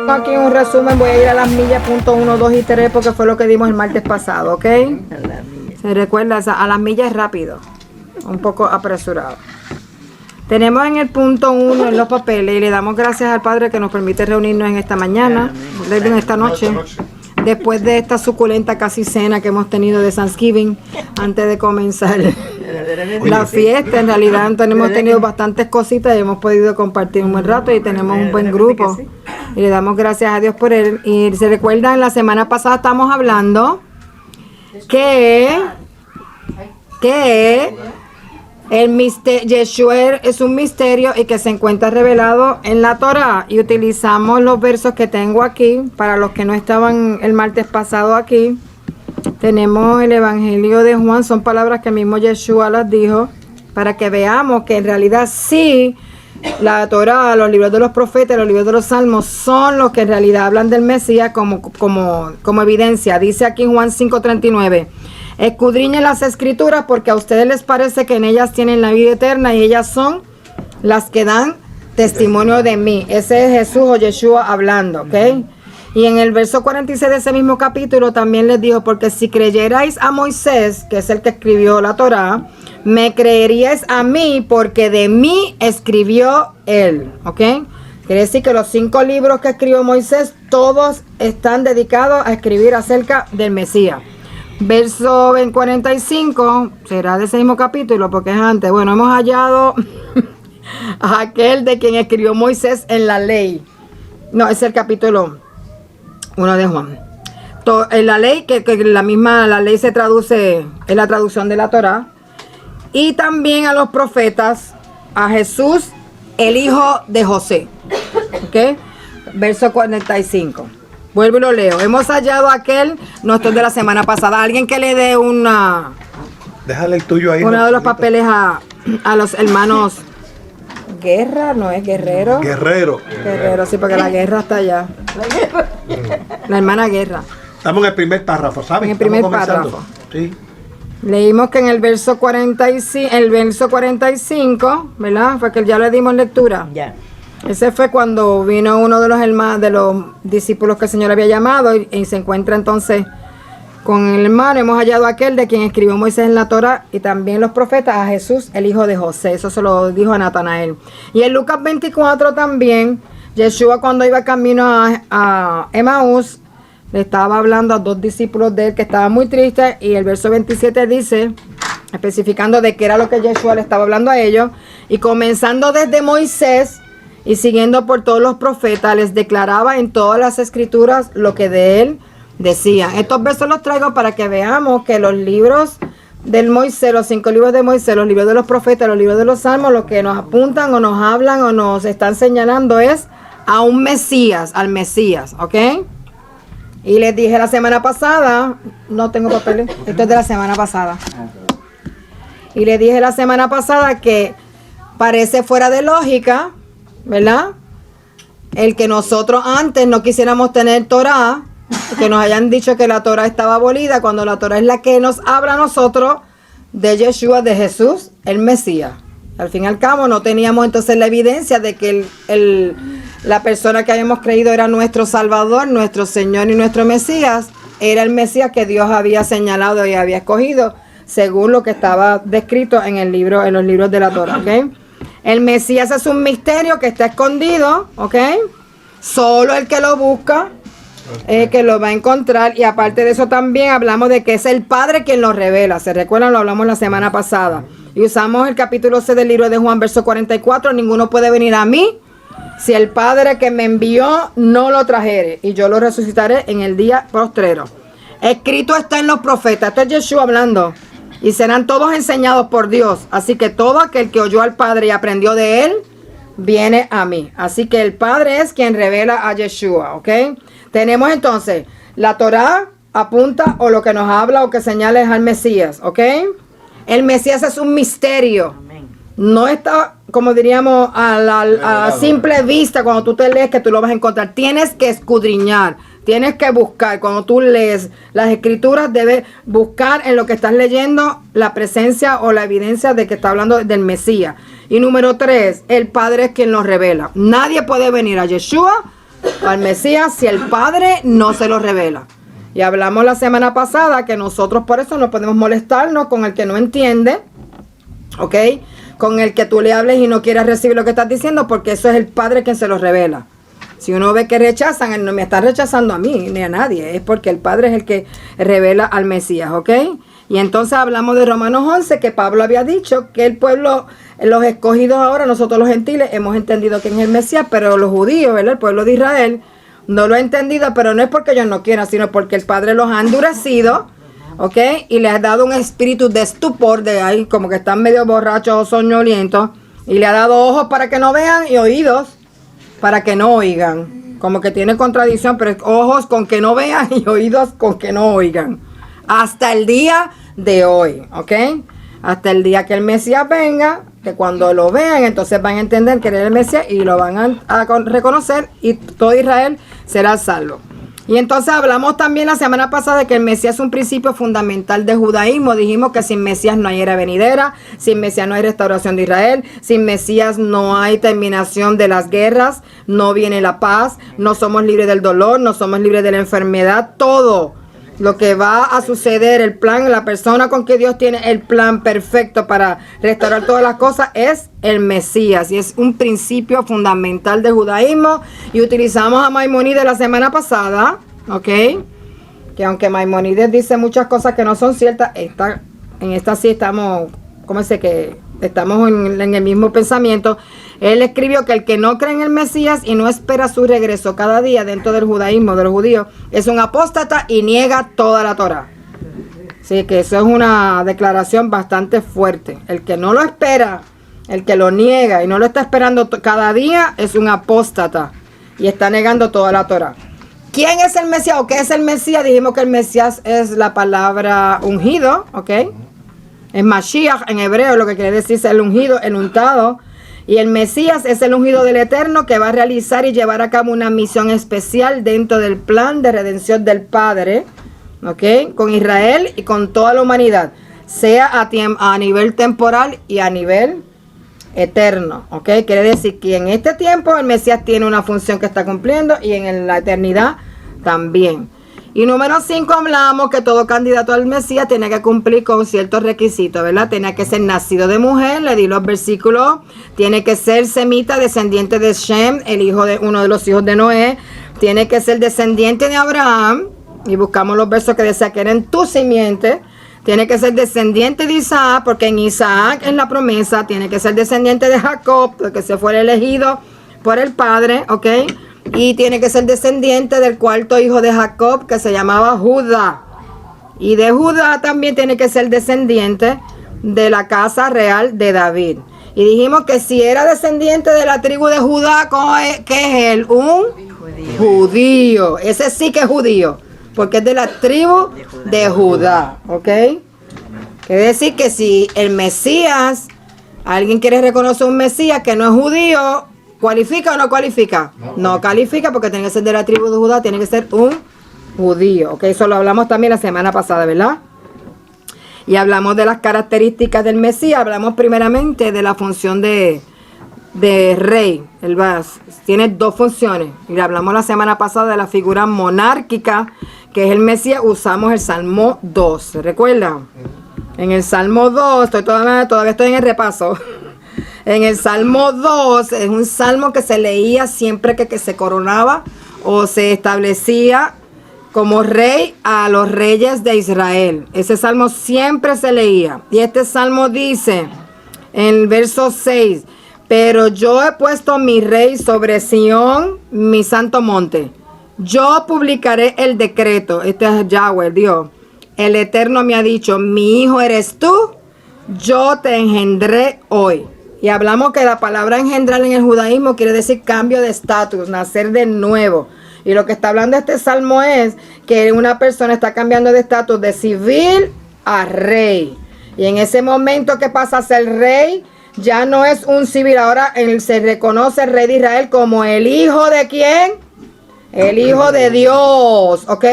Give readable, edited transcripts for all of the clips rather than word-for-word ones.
Aquí un resumen, voy a ir a las millas punto 1, 2 y 3 porque fue lo que dimos el martes pasado, ¿ok? Se recuerda, a las millas rápido, un poco apresurado. Tenemos en el punto 1 en los papeles y le damos gracias al Padre que nos permite reunirnos en esta mañana, en esta noche, después de esta suculenta casi cena que hemos tenido de Thanksgiving, antes de comenzar la fiesta. En realidad hemos tenido bastantes cositas y hemos podido compartir un buen rato y tenemos un buen grupo. Y le damos gracias a Dios por él. Y se recuerdan, la semana pasada estamos hablando que el Yeshua es un misterio y que se encuentra revelado en la Torah. Y utilizamos los versos que tengo aquí. Para los que no estaban el martes pasado aquí, tenemos el Evangelio de Juan. Son palabras que mismo Yeshua las dijo, para que veamos que en realidad sí, la Torah, los libros de los profetas, los libros de los salmos son los que en realidad hablan del Mesías como evidencia. Dice aquí en Juan 5:39: escudriñen las escrituras porque a ustedes les parece que en ellas tienen la vida eterna y ellas son las que dan testimonio de mí. Ese es Jesús o Yeshua hablando, ¿ok? Y en el verso 46 de ese mismo capítulo también les dijo: porque si creyerais a Moisés, que es el que escribió la Torá, me creeríais a mí porque de mí escribió él, ¿ok? Quiere decir que los 5 libros que escribió Moisés, todos están dedicados a escribir acerca del Mesías. Verso 45, será de ese mismo capítulo porque es antes. Bueno, hemos hallado a aquel de quien escribió Moisés en la ley. No, es el capítulo 1 de Juan. En la ley, que la ley se traduce, es la traducción de la Torá. Y también a los profetas, a Jesús, el hijo de José. ¿Ok? Verso 45. Vuelvo y lo leo. Hemos hallado aquel, no, esto es de la semana pasada. Alguien que le dé una... Déjale el tuyo ahí. Uno de los papeles a los hermanos Guerra, ¿no es Guerrero? Guerrero, sí, porque la guerra está allá. La hermana Guerra. Estamos en el primer párrafo, ¿sabes? En el primer párrafo. Sí. Leímos que en el verso 45, ¿verdad? Fue que ya le dimos lectura. Ya. Ese fue cuando vino uno de los hermanos, de los discípulos que el Señor había llamado y se encuentra entonces con el hermano. Hemos hallado a aquel de quien escribió Moisés en la Torah y también los profetas, a Jesús, el hijo de José. Eso se lo dijo a Natanael. Y en Lucas 24 también, Yeshua cuando iba camino a Emaús, le estaba hablando a 2 discípulos de él que estaban muy tristes, y el verso 27 dice, especificando de qué era lo que Yeshua le estaba hablando a ellos, y comenzando desde Moisés y siguiendo por todos los profetas, les declaraba en todas las escrituras lo que de él decían. Estos versos los traigo para que veamos que los libros del Moisés, los 5 libros de Moisés, los libros de los profetas, los libros de los salmos, lo que nos apuntan o nos hablan o nos están señalando es a un Mesías, al Mesías, ¿ok? Y les dije la semana pasada, no tengo papeles, esto es de la semana pasada. Y les dije la semana pasada que parece fuera de lógica, ¿verdad? El que nosotros antes no quisiéramos tener Torah, que nos hayan dicho que la Torah estaba abolida, cuando la Torah es la que nos habla a nosotros de Yeshua, de Jesús, el Mesías. Al fin y al cabo no teníamos entonces la evidencia de que la persona que habíamos creído era nuestro Salvador, nuestro Señor y nuestro Mesías, era el Mesías que Dios había señalado y había escogido, según lo que estaba descrito en los libros de la Torah, ¿ok? El Mesías es un misterio que está escondido, ¿ok? Solo el que lo busca, que lo va a encontrar. Y aparte de eso también hablamos de que es el Padre quien lo revela. ¿Se recuerdan? Lo hablamos la semana pasada. Y usamos el capítulo 6 del libro de Juan, verso 44. Ninguno puede venir a mí si el Padre que me envió no lo trajere, y yo lo resucitaré en el día postrero. Escrito está en los profetas. Esto es Yeshua hablando. Y serán todos enseñados por Dios. Así que todo aquel que oyó al Padre y aprendió de él, viene a mí. Así que el Padre es quien revela a Yeshua, ¿ok? Tenemos entonces la Torah apunta o lo que nos habla o que señala es al Mesías, ¿ok? El Mesías es un misterio. No está, como diríamos, a simple vista cuando tú te lees que tú lo vas a encontrar. Tienes que escudriñar, tienes que buscar. Cuando tú lees las escrituras, debes buscar en lo que estás leyendo la presencia o la evidencia de que está hablando del Mesías. Y número 3, el Padre es quien nos revela. Nadie puede venir a Yeshua al Mesías si el Padre no se lo revela. Y hablamos la semana pasada que nosotros por eso no podemos molestarnos con el que no entiende, ¿ok? Con el que tú le hables y no quieras recibir lo que estás diciendo, porque eso es el Padre quien se lo revela. Si uno ve que rechazan, él no me está rechazando a mí ni a nadie, es porque el Padre es el que revela al Mesías, ¿ok? Y entonces hablamos de Romanos 11, que Pablo había dicho que el pueblo, los escogidos ahora, nosotros los gentiles, hemos entendido quién es el Mesías, pero los judíos, ¿verdad? El pueblo de Israel no lo ha entendido, pero no es porque ellos no quieran, sino porque el Padre los ha endurecido, ¿ok? Y les ha dado un espíritu de estupor, de ahí como que están medio borrachos o soñolientos, y le ha dado ojos para que no vean y oídos para que no oigan. Como que tiene contradicción, pero ojos con que no vean y oídos con que no oigan. Hasta el día de hoy, ¿ok? Hasta el día que el Mesías venga, que cuando lo vean, entonces van a entender que él es el Mesías y lo van a reconocer y todo Israel será salvo. Y entonces hablamos también la semana pasada de que el Mesías es un principio fundamental de judaísmo. Dijimos que sin Mesías no hay era venidera, sin Mesías no hay restauración de Israel, sin Mesías no hay terminación de las guerras, no viene la paz, no somos libres del dolor, no somos libres de la enfermedad, todo lo que va a suceder, el plan, la persona con que Dios tiene el plan perfecto para restaurar todas las cosas es el Mesías. Y es un principio fundamental de judaísmo. Y utilizamos a Maimónides la semana pasada, ¿ok? Que aunque Maimónides dice muchas cosas que no son ciertas, en esta sí estamos, ¿cómo se que estamos en el mismo pensamiento? Él escribió que el que no cree en el Mesías y no espera su regreso cada día dentro del judaísmo de los judíos es un apóstata y niega toda la Torá. Así que eso es una declaración bastante fuerte. El que no lo espera, el que lo niega y no lo está esperando cada día es un apóstata y está negando toda la Torá. ¿Quién es el Mesías o qué es el Mesías? Dijimos que el Mesías es la palabra ungido, ¿ok? Es Mashiach en hebreo, lo que quiere decir es el ungido, el untado. Y el Mesías es el ungido del Eterno que va a realizar y llevar a cabo una misión especial dentro del plan de redención del Padre, ¿ok? Con Israel y con toda la humanidad, sea a nivel temporal y a nivel eterno, ¿ok? Quiere decir que en este tiempo el Mesías tiene una función que está cumpliendo y en la eternidad también. Y número 5 hablamos que todo candidato al Mesías tiene que cumplir con ciertos requisitos, ¿verdad? Tiene que ser nacido de mujer, le di los versículos, tiene que ser semita, descendiente de Shem, el hijo de uno de los hijos de Noé, tiene que ser descendiente de Abraham, y buscamos los versos que decía que eran tu simiente, tiene que ser descendiente de Isaac, porque en Isaac es la promesa, tiene que ser descendiente de Jacob, porque se fue elegido por el Padre, ¿ok? Y tiene que ser descendiente del cuarto hijo de Jacob, que se llamaba Judá. Y de Judá también tiene que ser descendiente de la casa real de David. Y dijimos que si era descendiente de la tribu de Judá, ¿qué es él? Un judío. Ese sí que es judío, porque es de la tribu de Judá. ¿Ok? Quiere decir que si el Mesías, alguien quiere reconocer un Mesías que no es judío, ¿cualifica o no cualifica? No califica porque tiene que ser de la tribu de Judá, tiene que ser un judío. Ok, eso lo hablamos también la semana pasada, ¿verdad? Y hablamos de las características del Mesías. Hablamos primeramente de la función de rey. Él tiene dos funciones. Y hablamos la semana pasada de la figura monárquica, que es el Mesías. Usamos el Salmo 2, ¿se recuerdan? En el Salmo 2, todavía estoy en el repaso. En el Salmo 2, es un salmo que se leía siempre que se coronaba o se establecía como rey a los reyes de Israel. Ese salmo siempre se leía. Y este salmo dice, en el verso 6, pero yo he puesto mi rey sobre Sión, mi santo monte. Yo publicaré el decreto. Este es Yahweh, Dios. El Eterno me ha dicho, mi hijo eres tú, yo te engendré hoy. Y hablamos que la palabra engendrar en el judaísmo quiere decir cambio de estatus, nacer de nuevo. Y lo que está hablando este salmo es que una persona está cambiando de estatus de civil a rey. Y en ese momento que pasa a ser rey, ya no es un civil. Ahora se reconoce el rey de Israel como el hijo de ¿quién? El hijo de Dios, ¿ok?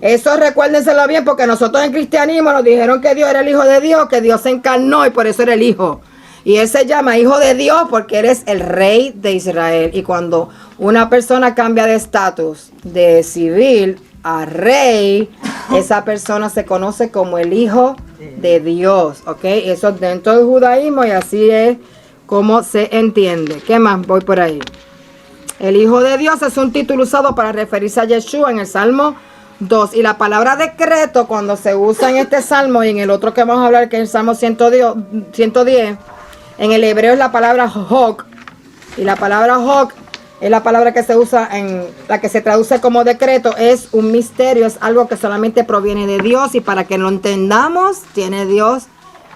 Eso recuérdenselo bien, porque nosotros en cristianismo nos dijeron que Dios era el hijo de Dios, que Dios se encarnó y por eso era el hijo. Y él se llama hijo de Dios porque eres el rey de Israel. Y cuando una persona cambia de estatus de civil a rey, esa persona se conoce como el hijo de Dios, ¿ok? Eso es dentro del judaísmo y así es como se entiende. ¿Qué más? Voy por ahí. El hijo de Dios es un título usado para referirse a Yeshua en el Salmo 2. Y la palabra decreto, cuando se usa en este salmo y en el otro que vamos a hablar, que es el Salmo 110, en el hebreo es la palabra hok. Y la palabra hok es la palabra que se usa en la que se traduce como decreto. Es un misterio, es algo que solamente proviene de Dios. Y para que lo entendamos, tiene Dios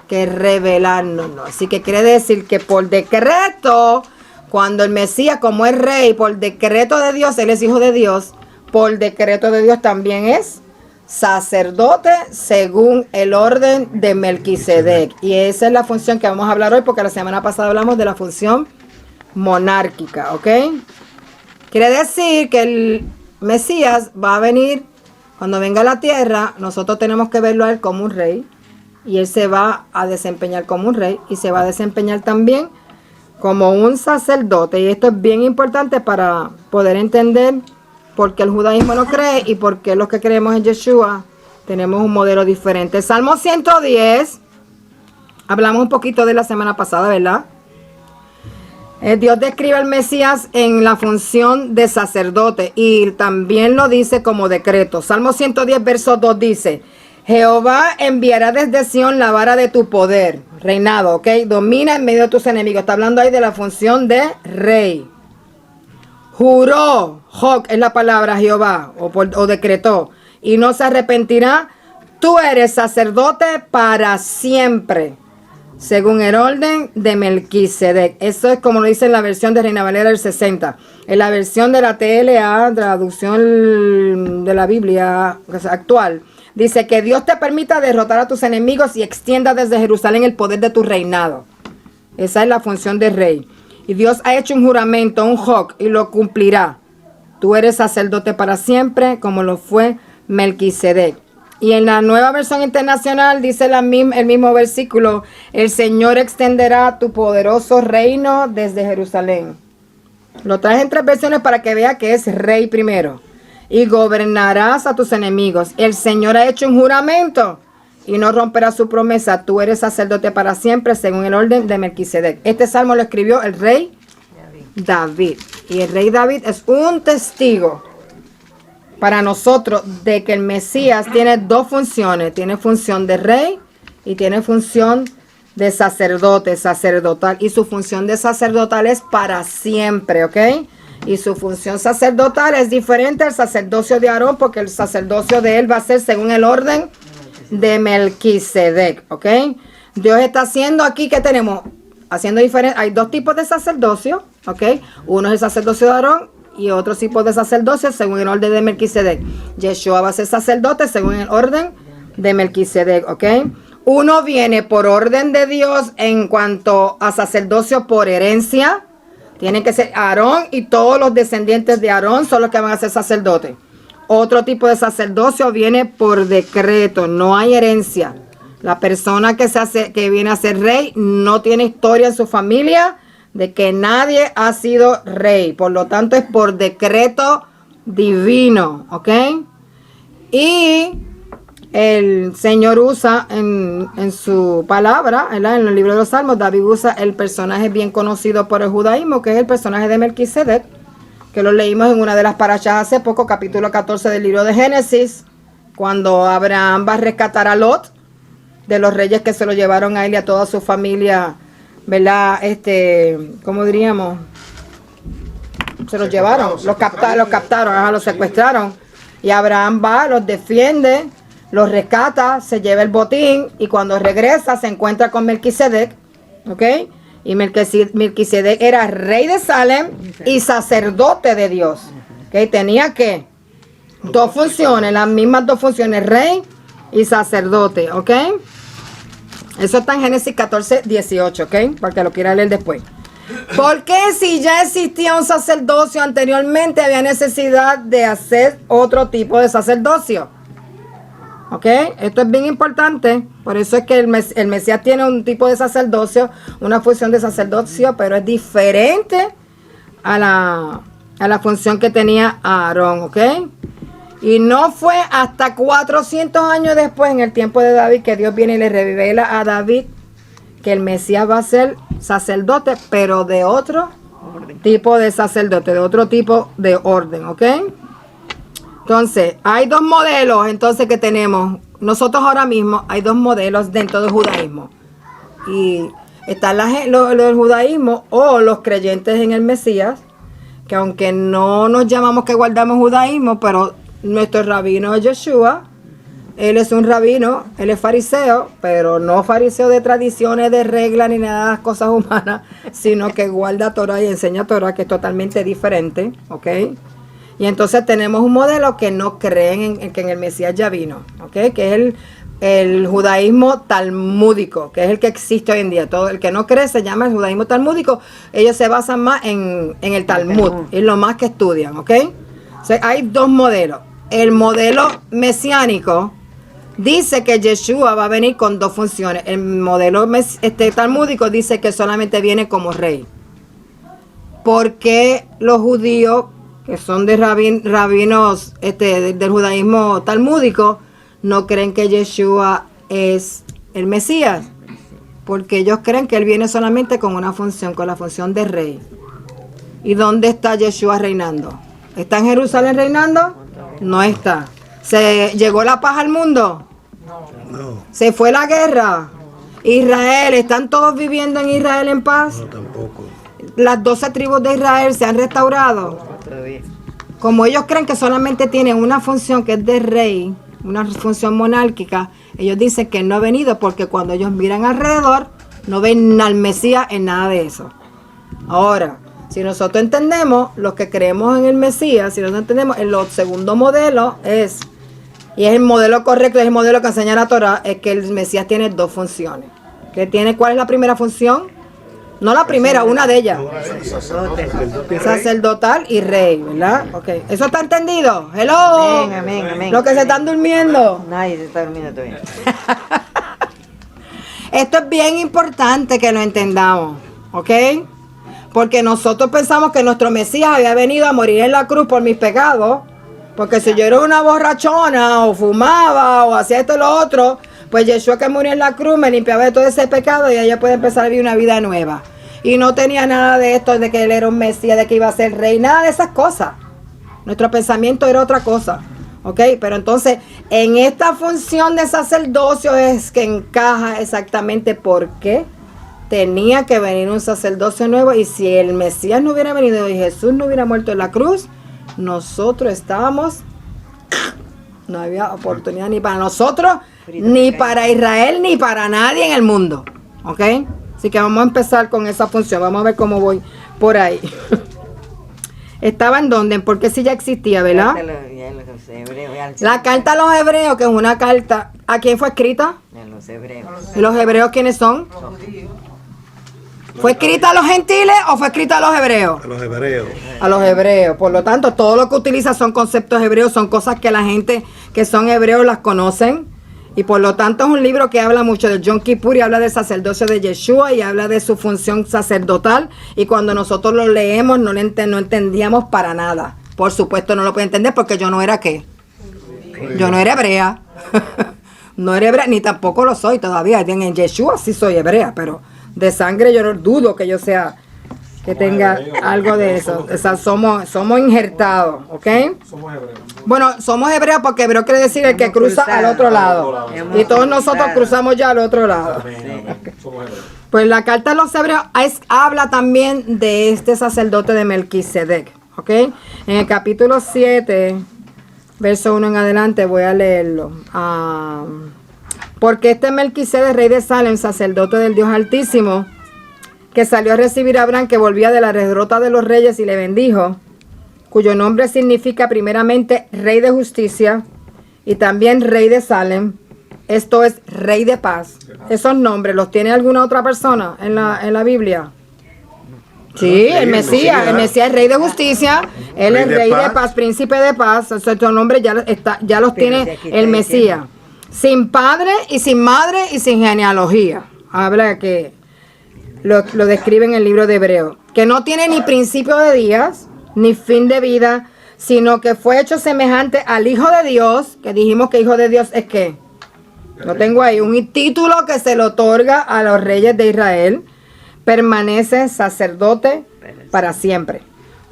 que revelarnos. Así que quiere decir que por decreto, cuando el Mesías, como es rey, por decreto de Dios, él es hijo de Dios, por decreto de Dios también es sacerdote según el orden de Melquisedec. Y esa es la función que vamos a hablar hoy, porque la semana pasada hablamos de la función monárquica, ¿ok? Quiere decir que el Mesías va a venir, cuando venga a la tierra, nosotros tenemos que verlo a él como un rey, y él se va a desempeñar como un rey, y se va a desempeñar también como un sacerdote. Y esto es bien importante para poder entender por qué el judaísmo no cree y por qué los que creemos en Yeshua tenemos un modelo diferente. Salmo 110, hablamos un poquito de la semana pasada, ¿verdad? Dios describe al Mesías en la función de sacerdote y también lo dice como decreto. Salmo 110, verso 2 dice: Jehová enviará desde Sión la vara de tu poder, reinado, ¿ok? Domina en medio de tus enemigos. Está hablando ahí de la función de rey. Juró, Hok es la palabra Jehová, o decretó, y no se arrepentirá. Tú eres sacerdote para siempre, según el orden de Melquisedec. Eso es como lo dice en la versión de Reina Valera del 60. En la versión de la TLA, traducción de la Biblia actual, dice que Dios te permita derrotar a tus enemigos y extienda desde Jerusalén el poder de tu reinado. Esa es la función de rey. Y Dios ha hecho un juramento, un hok, y lo cumplirá. Tú eres sacerdote para siempre, como lo fue Melquisedec. Y en la Nueva Versión Internacional dice el mismo versículo: el Señor extenderá tu poderoso reino desde Jerusalén. Lo traes en 3 versiones para que vea que es rey primero. Y gobernarás a tus enemigos. El Señor ha hecho un juramento y no romperá su promesa. Tú eres sacerdote para siempre, según el orden de Melquisedec. Este salmo lo escribió el rey David. Y el rey David es un testigo para nosotros de que el Mesías tiene 2 funciones. Tiene función de rey y tiene función de sacerdote, sacerdotal. Y su función de sacerdotal es para siempre, ¿ok? Y su función sacerdotal es diferente al sacerdocio de Aarón, porque el sacerdocio de él va a ser según el orden de Melquisedec, ¿ok? Dios está haciendo aquí, ¿qué tenemos? Haciendo diferente. Hay 2 tipos de sacerdocio, ¿ok? Uno es el sacerdocio de Aarón y otro tipo de sacerdocio según el orden de Melquisedec. Yeshua va a ser sacerdote según el orden de Melquisedec, ¿ok? Uno viene por orden de Dios en cuanto a sacerdocio por herencia. Tiene que ser Aarón, y todos los descendientes de Aarón son los que van a ser sacerdotes. Otro tipo de sacerdocio viene por decreto, no hay herencia. La persona que viene a ser rey no tiene historia en su familia de que nadie ha sido rey. Por lo tanto, es por decreto divino, ¿ok? Y el Señor usa en su palabra, ¿verdad? En el libro de los Salmos, David usa el personaje bien conocido por el judaísmo, que es el personaje de Melquisedec, que lo leímos en una de las parashas hace poco, capítulo 14 del libro de Génesis, cuando Abraham va a rescatar a Lot de los reyes que se lo llevaron a él y a toda su familia, ¿verdad? ¿Cómo diríamos? Se los llevaron, los captaron, los secuestraron. Y Abraham va, los defiende, los rescata, se lleva el botín, y cuando regresa se encuentra con Melquisedec, ¿ok? Y Melquisedec era rey de Salem y sacerdote de Dios. ¿Okay? Tenía que 2 funciones, las mismas 2 funciones, rey y sacerdote. ¿Ok? Eso está en Génesis 14, 18. ¿Ok? Para que lo quiera leer después. Porque si ya existía un sacerdocio anteriormente, había necesidad de hacer otro tipo de sacerdocio. ¿Ok? Esto es bien importante. Por eso es que el Mesías tiene un tipo de sacerdocio, una función de sacerdocio, pero es diferente a a la función que tenía Aarón, ¿ok? Y no fue hasta 400 años después, en el tiempo de David, que Dios viene y le revela a David que el Mesías va a ser sacerdote, pero de otro tipo de sacerdote, de otro tipo de orden, ¿ok? Entonces, hay dos modelos entonces que tenemos. Nosotros ahora mismo hay dos modelos dentro del judaísmo. Y están lo del judaísmo o los creyentes en el Mesías, que aunque no nos llamamos que guardamos judaísmo, pero nuestro rabino es Yeshua. Él es un rabino, él es fariseo, pero no fariseo de tradiciones, de reglas ni nada de las cosas humanas, sino que guarda Torah y enseña Torah, que es totalmente diferente, ¿ok? Y entonces tenemos un modelo que no creen en que en el Mesías ya vino, ¿ok? Que es el judaísmo talmúdico, que es el que existe hoy en día. Todo el que no cree se llama el judaísmo talmúdico. Ellos se basan más en el Talmud, es lo más que estudian, ¿ok? O sea, hay dos modelos. El modelo mesiánico dice que Yeshua va a venir con dos funciones. El modelo talmúdico dice que solamente viene como rey. Porque los judíos, que son de rabinos del judaísmo talmúdico, no creen que Yeshua es el Mesías? Porque ellos creen que él viene solamente con una función, con la función de rey. ¿Y dónde está Yeshua reinando? ¿Está en Jerusalén reinando? No está. ¿Se llegó la paz al mundo? No. ¿Se fue la guerra? Israel, ¿están todos viviendo en Israel en paz? No, tampoco. Las 12 tribus de Israel se han restaurado. Como ellos creen que solamente tienen una función que es de rey, una función monárquica, ellos dicen que no ha venido porque cuando ellos miran alrededor no ven al Mesías en nada de eso. Ahora, si nosotros entendemos, los que creemos en el Mesías, si nosotros entendemos, el segundo modelo es, y es el modelo correcto, es el modelo que enseña la Torah, es que el Mesías tiene dos funciones. ¿Cuál es la primera función? No la primera, una de ellas. Sacerdotal y rey, ¿verdad? Ok. ¿Eso está entendido? Hello. Amén, amén, amén. Los que se están durmiendo. Nadie se está durmiendo todavía. Esto es bien importante que lo entendamos, ¿ok? Porque nosotros pensamos que nuestro Mesías había venido a morir en la cruz por mis pecados. Porque si yo era una borrachona o fumaba o hacía esto y lo otro, pues Yeshua que murió en la cruz me limpiaba de todo ese pecado y ella puede empezar a vivir una vida nueva. Y no tenía nada de esto, de que él era un Mesías, de que iba a ser rey, nada de esas cosas. Nuestro pensamiento era otra cosa, ¿ok? Pero entonces, en esta función de sacerdocio es que encaja exactamente por qué tenía que venir un sacerdocio nuevo. Y si el Mesías no hubiera venido y Jesús no hubiera muerto en la cruz, nosotros estábamos, no había oportunidad ni para nosotros, ni para Israel, ni para nadie en el mundo, ¿ok? Así que vamos a empezar con esa función. Vamos a ver cómo voy por ahí. ¿Estaba en dónde? Porque sí ya existía, ¿verdad? La carta a los hebreos, que es una carta. ¿A quién fue escrita? A los hebreos. ¿Y los hebreos quiénes son? ¿Fue escrita a los gentiles o fue escrita a los hebreos? A los hebreos. A los hebreos. Por lo tanto, todo lo que utiliza son conceptos hebreos, son cosas que la gente que son hebreos las conocen. Y por lo tanto es un libro que habla mucho de Yom Kippur y habla del sacerdocio de Yeshua y habla de su función sacerdotal. Y cuando nosotros lo leemos no entendíamos para nada. Por supuesto no lo puedo entender porque yo no era ¿qué? Yo no era hebrea. No era hebrea, ni tampoco lo soy todavía. En Yeshua sí soy hebrea, pero de sangre yo no dudo que yo sea, que tenga algo de eso. O sea, somos injertados, ¿ok? Somos hebreos. Bueno, somos hebreos porque hebreo quiere decir el que cruza al otro lado. Y todos nosotros cruzamos ya al otro lado. Somos hebreos. Pues la carta a los hebreos habla también de este sacerdote de Melquisedec, ¿ok? En el capítulo 7, verso 1 en adelante, voy a leerlo. Porque este Melquisedec, rey de Salem, sacerdote del Dios Altísimo, que salió a recibir a Abraham, que volvía de la derrota de los reyes y le bendijo, cuyo nombre significa primeramente rey de justicia y también rey de Salem, esto es rey de paz. Esos nombres, ¿los tiene alguna otra persona en la Biblia? Sí, el Mesías es rey de justicia, él es rey de paz, príncipe de paz, estos nombres ya los tiene el Mesías. Sin padre y sin madre y sin genealogía. Habla que lo describe en el libro de Hebreo. Que no tiene ni principio de días, ni fin de vida, sino que fue hecho semejante al Hijo de Dios, que dijimos que Hijo de Dios es ¿qué? Lo tengo ahí, un título que se le otorga a los reyes de Israel, permanece sacerdote para siempre.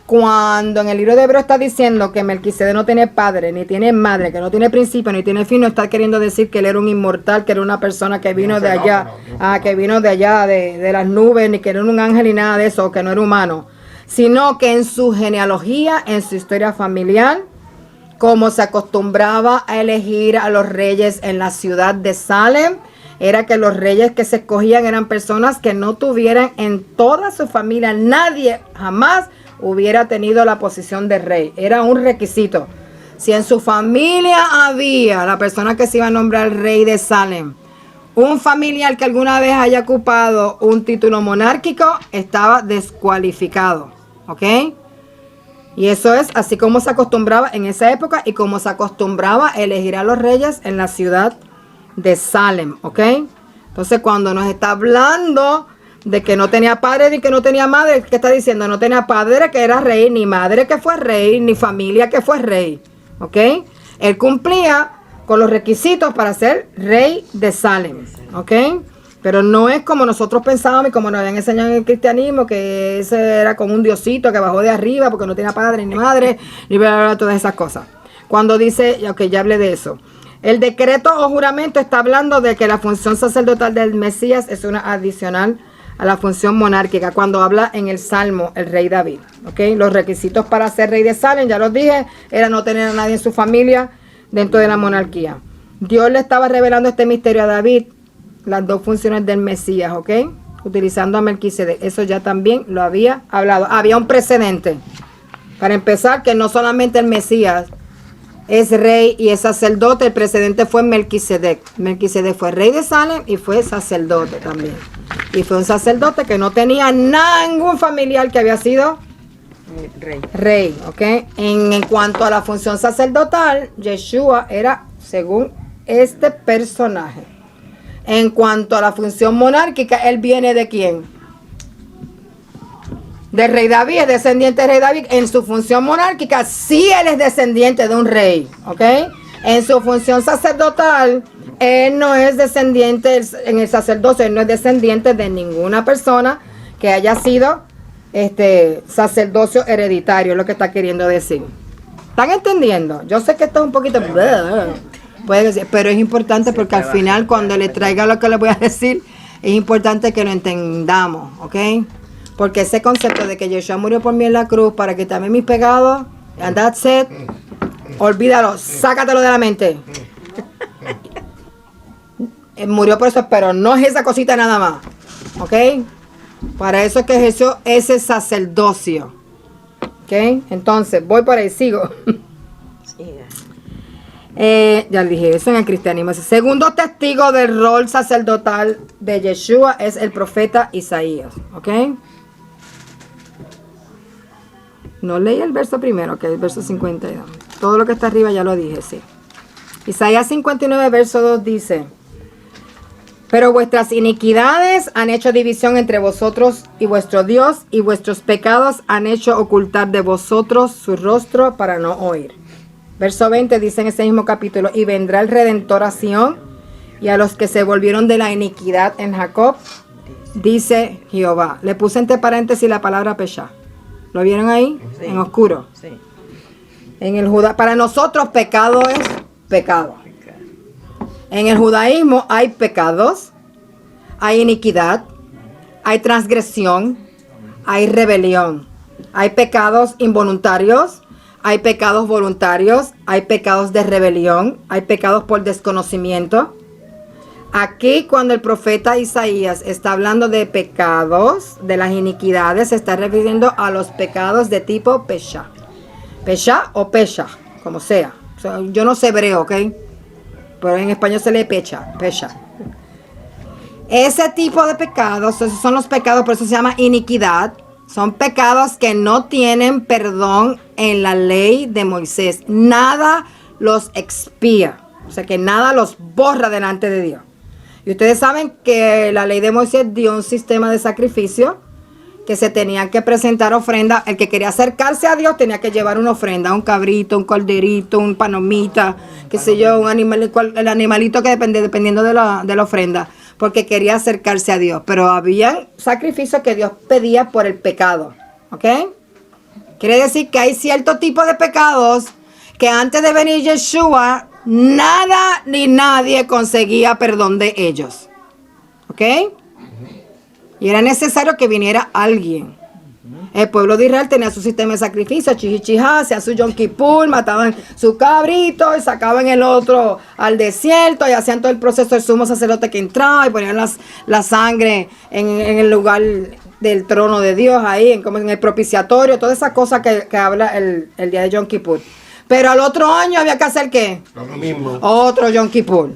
Cuando en el libro de Hebreo está diciendo que Melquisedec no tiene padre, ni tiene madre, que no tiene principio, ni tiene fin, no está queriendo decir que él era un inmortal, que era una persona que vino de allá, que vino de allá, de las nubes, ni que era un ángel ni nada de eso, que no era humano, sino que en su genealogía, en su historia familiar, como se acostumbraba a elegir a los reyes en la ciudad de Salem, era que los reyes que se escogían eran personas que no tuvieran en toda su familia, nadie jamás hubiera tenido la posición de rey. Era un requisito. Si en su familia había la persona que se iba a nombrar rey de Salem, un familiar que alguna vez haya ocupado un título monárquico, estaba descualificado. ¿Ok? Y eso es así como se acostumbraba en esa época y como se acostumbraba a elegir a los reyes en la ciudad de Salem. ¿Ok? Entonces cuando nos está hablando de que no tenía padre ni que no tenía madre, ¿qué está diciendo? No tenía padre que era rey, ni madre que fue rey, ni familia que fue rey. ¿Ok? Él cumplía con los requisitos para ser rey de Salem. ¿Ok? Pero no es como nosotros pensábamos y como nos habían enseñado en el cristianismo, que ese era como un diosito que bajó de arriba porque no tenía padre ni madre, ni bla, bla, bla, todas esas cosas. Cuando dice, ok, ya hablé de eso. El decreto o juramento está hablando de que la función sacerdotal del Mesías es una adicional a la función monárquica. Cuando habla en el Salmo, el rey David. ¿Ok? Los requisitos para ser rey de Salem, ya los dije, era no tener a nadie en su familia dentro de la monarquía. Dios le estaba revelando este misterio a David, las dos funciones del Mesías, ¿ok? Utilizando a Melquisedec. Eso ya también lo había hablado. Había un precedente. Para empezar, que no solamente el Mesías es rey y es sacerdote, el precedente fue Melquisedec. Melquisedec fue rey de Salem y fue sacerdote también. Y fue un sacerdote que no tenía ningún familiar que había sido rey, ¿ok? En cuanto a la función sacerdotal, Yeshua era según este personaje. En cuanto a la función monárquica, él viene ¿de quién? Del rey David, es descendiente del rey David. En su función monárquica, sí él es descendiente de un rey, ¿ok? En su función sacerdotal, él no es descendiente, en el sacerdocio, él no es descendiente de ninguna persona que haya sido sacerdocio hereditario, es lo que está queriendo decir. ¿Están entendiendo? Yo sé que esto es un poquito... Puede decir, pero es importante porque al final cuando le traiga lo que le voy a decir, es importante que lo entendamos, ¿ok? Porque ese concepto de que Yeshua murió por mí en la cruz para quitarme mis pecados, and that's it, olvídalo, sácatelo de la mente. Él murió por eso, pero no es esa cosita nada más, ¿ok? Para eso es que ejerció ese sacerdocio, ¿ok? Entonces, voy por ahí, sigo. Ya dije eso en el cristianismo. El segundo testigo del rol sacerdotal de Yeshua es el profeta Isaías. ¿Ok? No leí el verso primero, que es el verso 52. Todo lo que está arriba ya lo dije, sí. Isaías 59, verso 2 dice: pero vuestras iniquidades han hecho división entre vosotros y vuestro Dios, y vuestros pecados han hecho ocultar de vosotros su rostro para no oír. Verso 20 dice en ese mismo capítulo: y vendrá el Redentor a Sión, y a los que se volvieron de la iniquidad en Jacob, dice Jehová. Le puse entre paréntesis la palabra Pesha. ¿Lo vieron ahí? Sí. En oscuro. Sí. En el para nosotros pecado es pecado. En el judaísmo hay pecados, hay iniquidad, hay transgresión, hay rebelión, hay pecados involuntarios, hay pecados voluntarios, hay pecados de rebelión, hay pecados por desconocimiento. Aquí cuando el profeta Isaías está hablando de pecados, de las iniquidades, se está refiriendo a los pecados de tipo Pesha. Pesha o Pesha, como sea. O sea, yo no sé hebreo, ¿ok? Pero en español se lee Pesha. Ese tipo de pecados, esos son los pecados, por eso se llama iniquidad. Son pecados que no tienen perdón en la ley de Moisés. Nada los expía. O sea que nada los borra delante de Dios. Y ustedes saben que la ley de Moisés dio un sistema de sacrificio que se tenían que presentar ofrenda. El que quería acercarse a Dios tenía que llevar una ofrenda, un cabrito, un corderito, un palomita, qué sé yo, un animal, el animalito que dependiendo de la ofrenda, porque quería acercarse a Dios. Pero había sacrificios que Dios pedía por el pecado, ¿ok? Quiere decir que hay cierto tipo de pecados que antes de venir Yeshua, nada ni nadie conseguía perdón de ellos, ¿ok? Y era necesario que viniera alguien. El pueblo de Israel tenía su sistema de sacrificio, chichichijá, hacía su Yom Kippur, mataban su cabrito y sacaban el otro al desierto y hacían todo el proceso del sumo sacerdote que entraba y ponían la sangre en el lugar del trono de Dios ahí, en el propiciatorio, todas esas cosas que habla el día de Yom Kippur. Pero al otro año había que hacer ¿qué? Lo mismo. Otro Yom Kippur.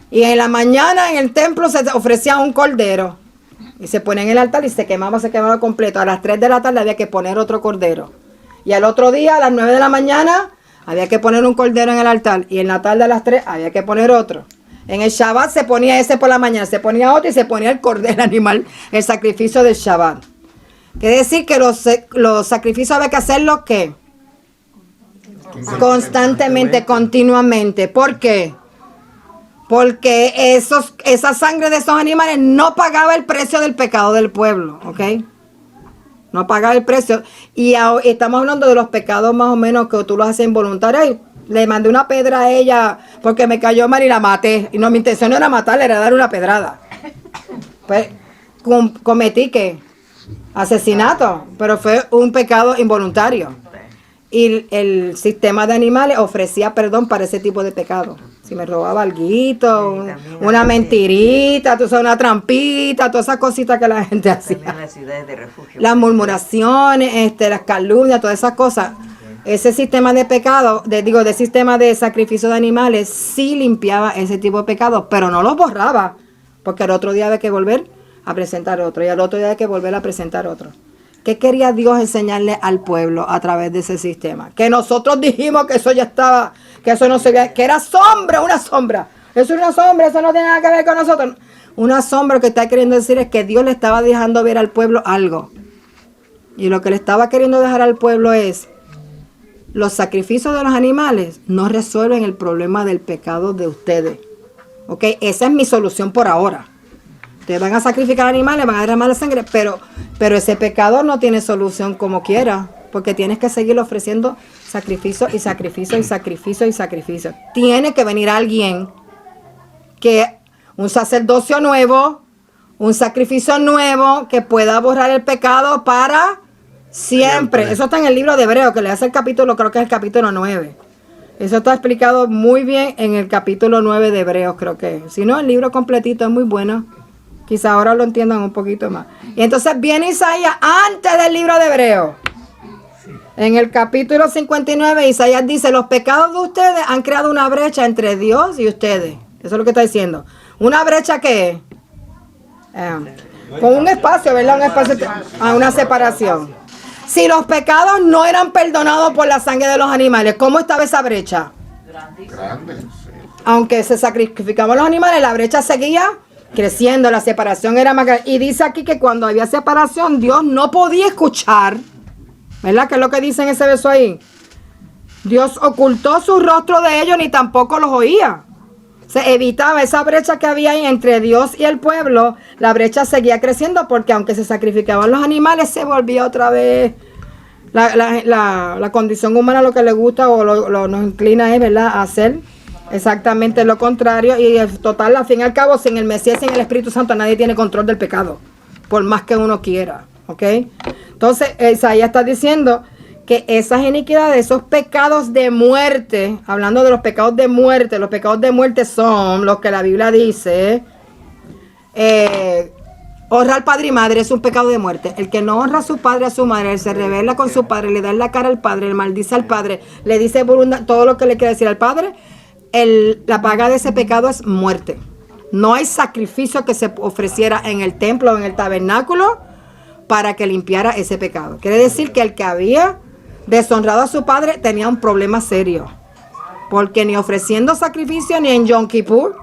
Y en la mañana en el templo se ofrecía un cordero. Y se ponía en el altar y se quemaba completo. A las 3 de la tarde había que poner otro cordero. Y al otro día, a las 9 de la mañana, había que poner un cordero en el altar. Y en la tarde a las 3 había que poner otro. En el Shabbat se ponía ese por la mañana, se ponía otro y se ponía el cordero, el animal, el sacrificio del Shabbat. Quiere decir que los sacrificios había que hacerlos, ¿qué? Constantemente, continuamente. ¿Por qué? Porque esa sangre de esos animales no pagaba el precio del pecado del pueblo, ¿ok? No pagaba el precio. Y estamos hablando de los pecados más o menos que tú los haces involuntarios. Le mandé una pedra a ella porque me cayó mal y la maté. Y no, mi intención no era matarla, era dar una pedrada. Pues cometí ¿qué? Asesinato, pero fue un pecado involuntario. Y el sistema de animales ofrecía perdón para ese tipo de pecado. Si me robaba alguito, una mentirita, una trampita, todas esas cositas que la gente hacía. También las ciudades de refugio. Las murmuraciones, las calumnias, todas esas cosas. Ese sistema de pecado, de sistema de sacrificio de animales, sí limpiaba ese tipo de pecados, pero no los borraba, porque al otro día había que volver a presentar otro, y al otro día había que volver a presentar otro. ¿Qué quería Dios enseñarle al pueblo a través de ese sistema? Que nosotros dijimos que eso ya estaba, que eso no se veía, que era sombra, una sombra. Eso es una sombra, eso no tiene nada que ver con nosotros. Una sombra que está queriendo decir es que Dios le estaba dejando ver al pueblo algo. Y lo que le estaba queriendo dejar al pueblo es, los sacrificios de los animales no resuelven el problema del pecado de ustedes. ¿Ok? Esa es mi solución por ahora. Ustedes van a sacrificar animales, van a derramar la sangre, pero ese pecado no tiene solución como quiera, porque tienes que seguir ofreciendo sacrificio y sacrificio y sacrificio y sacrificio. Tiene que venir alguien un sacerdocio nuevo, un sacrificio nuevo que pueda borrar el pecado para siempre. Eso está en el libro de Hebreos, que le hace el capítulo, creo que es el capítulo 9. Eso está explicado muy bien en el capítulo 9 de Hebreos, creo que. Si no, el libro completito es muy bueno. Quizá ahora lo entiendan un poquito más. Y entonces viene Isaías antes del libro de Hebreos. En el capítulo 59, Isaías dice, los pecados de ustedes han creado una brecha entre Dios y ustedes. Eso es lo que está diciendo. ¿Una brecha qué es? Con un espacio, ¿verdad? Un espacio, una separación. Si los pecados no eran perdonados por la sangre de los animales, ¿cómo estaba esa brecha? Grande, sí. Aunque se sacrificaban los animales, la brecha seguía creciendo, la separación era más grande. Y dice aquí que cuando había separación, Dios no podía escuchar, ¿verdad? ¿Qué es lo que dice en ese verso ahí? Dios ocultó su rostro de ellos, ni tampoco los oía. Se evitaba esa brecha que había ahí entre Dios y el pueblo. La brecha seguía creciendo porque aunque se sacrificaban los animales, se volvía otra vez la condición humana, lo que le gusta o nos inclina es, ¿verdad?, a hacer exactamente lo contrario. Y el total, al fin y al cabo, sin el Mesías, sin el Espíritu Santo, nadie tiene control del pecado, por más que uno quiera, ¿ok? Entonces, Isaías está diciendo que esas iniquidades, esos pecados de muerte, hablando de los pecados de muerte son los que la Biblia dice, honrar al padre y madre es un pecado de muerte. El que no honra a su padre, a su madre, él se rebela con su padre, le da en la cara al padre, le maldice al padre, le dice todo lo que le quiere decir al padre, la paga de ese pecado es muerte. No hay sacrificio que se ofreciera en el templo o en el tabernáculo para que limpiara ese pecado. Quiere decir que el que había deshonrado a su padre tenía un problema serio, porque ni ofreciendo sacrificio ni en Yom Kippur,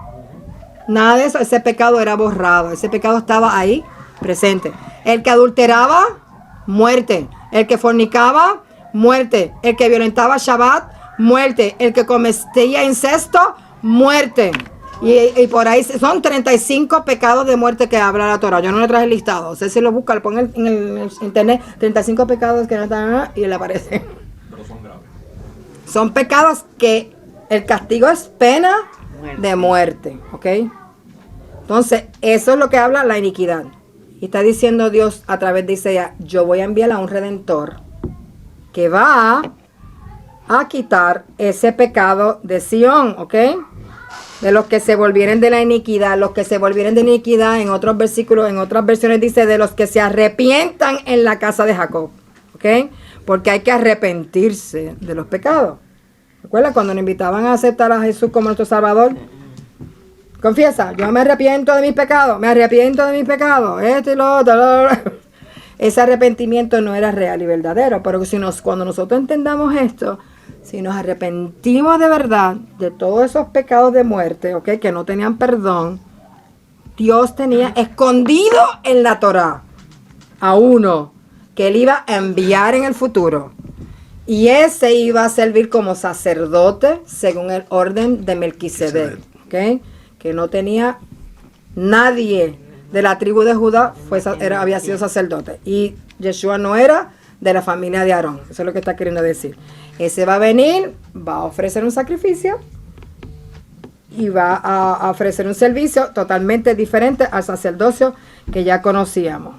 nada de eso, ese pecado era borrado, ese pecado estaba ahí presente. El que adulteraba, muerte. El que fornicaba, muerte. El que violentaba Shabbat, muerte. El que cometía incesto, muerte. Y por ahí son 35 pecados de muerte que habla la Torah. Yo no le traje el listado. Usted si lo busca, lo pone en el internet, 35 pecados que no están y le aparecen. Pero son graves. Son pecados que el castigo es pena de muerte, ¿ok? Entonces, eso es lo que habla la iniquidad. Y está diciendo Dios a través de Isaías, yo voy a enviar a un Redentor que va a quitar ese pecado de Sión, ¿ok? De los que se volvieren de la iniquidad, los que se volvieren de iniquidad, en otros versículos, en otras versiones dice, de los que se arrepientan en la casa de Jacob, ¿ok? Porque hay que arrepentirse de los pecados. ¿Recuerda cuando nos invitaban a aceptar a Jesús como nuestro Salvador? Confiesa, yo me arrepiento de mis pecados, esto y lo otro. Ese arrepentimiento no era real y verdadero, pero cuando nosotros entendamos esto, si nos arrepentimos de verdad de todos esos pecados de muerte, ¿ok? Que no tenían perdón, Dios tenía escondido en la Torá a uno que Él iba a enviar en el futuro. Y ese iba a servir como sacerdote según el orden de Melquisedec, ¿ok? Que no tenía nadie de la tribu de Judá, había sido sacerdote. Y Yeshua no era de la familia de Aarón. Eso es lo que está queriendo decir. Ese va a venir, va a ofrecer un sacrificio y va a ofrecer un servicio totalmente diferente al sacerdocio que ya conocíamos.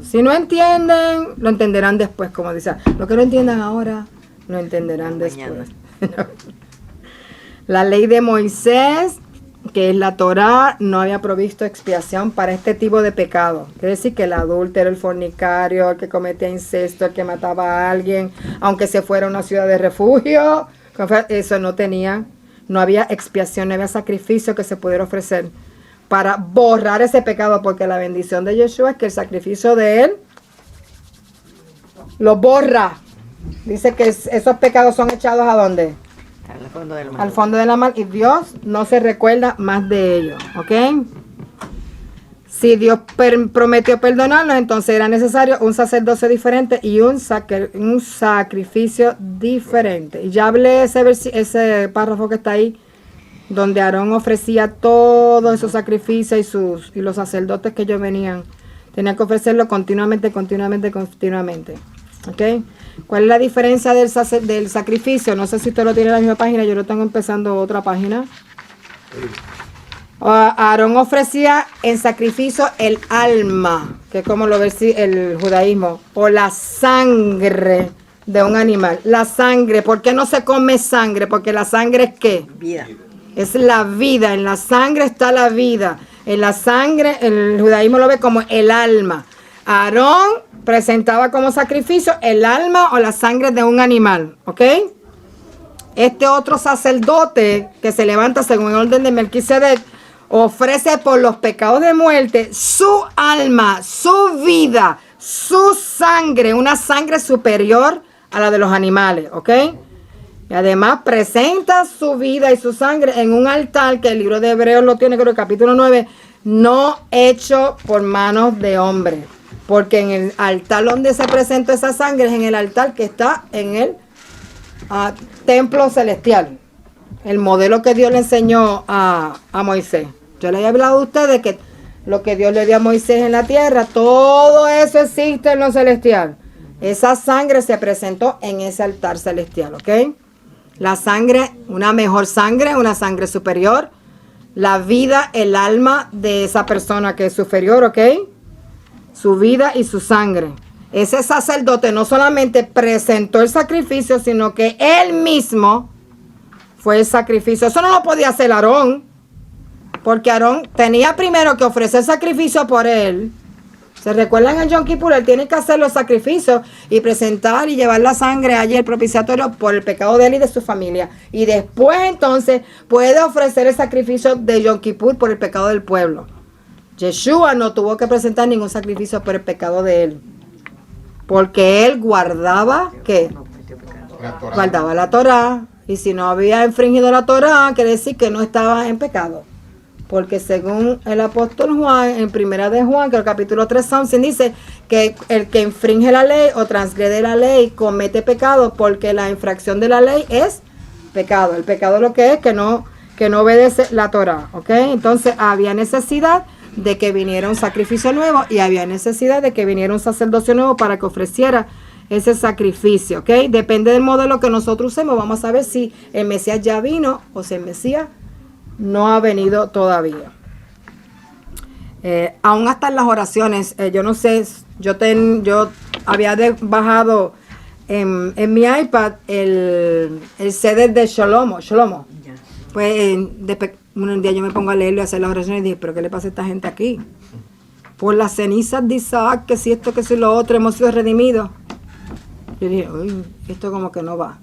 Si no entienden, lo entenderán después, como dice. Lo que no entiendan ahora, lo entenderán después. La ley de Moisés, que es la Torá, no había provisto expiación para este tipo de pecado. Quiere decir que el adúltero, el fornicario, el que cometía incesto, el que mataba a alguien, aunque se fuera a una ciudad de refugio, eso no había expiación, no había sacrificio que se pudiera ofrecer para borrar ese pecado, porque la bendición de Yeshua es que el sacrificio de Él lo borra. Dice que esos pecados son echados ¿a dónde? Al fondo del mar. Al fondo de la mar, y Dios no se recuerda más de ellos, ¿ok? Si Dios prometió perdonarlos, entonces era necesario un sacerdocio diferente y un sacrificio diferente. Y ya hablé ese párrafo que está ahí, donde Aarón ofrecía todos esos sacrificios y los sacerdotes que ellos venían, tenían que ofrecerlo continuamente. ¿Ok? ¿Cuál es la diferencia del sacrificio? No sé si usted lo tiene en la misma página, yo lo tengo empezando otra página. Aarón ofrecía en sacrificio el alma, que es como lo ve el judaísmo, o la sangre de un animal. La sangre, ¿por qué no se come sangre? Porque la sangre es ¿qué? Vida. Es la vida, en la sangre está la vida. En la sangre, el judaísmo lo ve como el alma. Aarón presentaba como sacrificio el alma o la sangre de un animal, ¿ok? Este otro sacerdote que se levanta según el orden de Melquisedec ofrece por los pecados de muerte su alma, su vida, su sangre, una sangre superior a la de los animales, ¿ok? Y además presenta su vida y su sangre en un altar que el libro de Hebreos lo tiene, creo, el capítulo 9, no hecho por manos de hombre. Porque en el altar donde se presenta esa sangre es en el altar que está en el templo celestial. El modelo que Dios le enseñó a Moisés. Yo les he hablado a ustedes que lo que Dios le dio a Moisés en la tierra, todo eso existe en lo celestial. Esa sangre se presentó en ese altar celestial, ¿ok? La sangre, una mejor sangre, una sangre superior. La vida, el alma de esa persona que es superior, ¿ok? Su vida y su sangre. Ese sacerdote no solamente presentó el sacrificio, sino que él mismo fue el sacrificio. Eso no lo podía hacer Aarón, porque Aarón tenía primero que ofrecer sacrificio por él. ¿Se recuerdan en Yom Kippur? Él tiene que hacer los sacrificios y presentar y llevar la sangre allí, el propiciatorio, por el pecado de él y de su familia. Y después entonces puede ofrecer el sacrificio de Yom Kippur por el pecado del pueblo. Yeshua no tuvo que presentar ningún sacrificio por el pecado de él, porque él guardaba, ¿qué? Guardaba la Torá, y si no había infringido la Torá, quiere decir que no estaba en pecado. Porque según el apóstol Juan, en primera de Juan, que el capítulo 3, 11, dice que el que infringe la ley o transgrede la ley comete pecado, porque la infracción de la ley es pecado. El pecado lo que es que no obedece la Torah, ¿ok? Entonces había necesidad de que viniera un sacrificio nuevo y había necesidad de que viniera un sacerdocio nuevo para que ofreciera ese sacrificio, ¿ok? Depende del modelo que nosotros usemos. Vamos a ver si el Mesías ya vino o si el Mesías no ha venido todavía. Aún hasta en las oraciones, yo no sé, yo había bajado en mi iPad el CD de Shlomo. Ya. Pues un día yo me pongo a leerlo y a hacer las oraciones y dije, pero ¿qué le pasa a esta gente aquí? Por las cenizas de Isaac, que si esto, que si lo otro, hemos sido redimidos. Yo dije, uy, esto como que no va.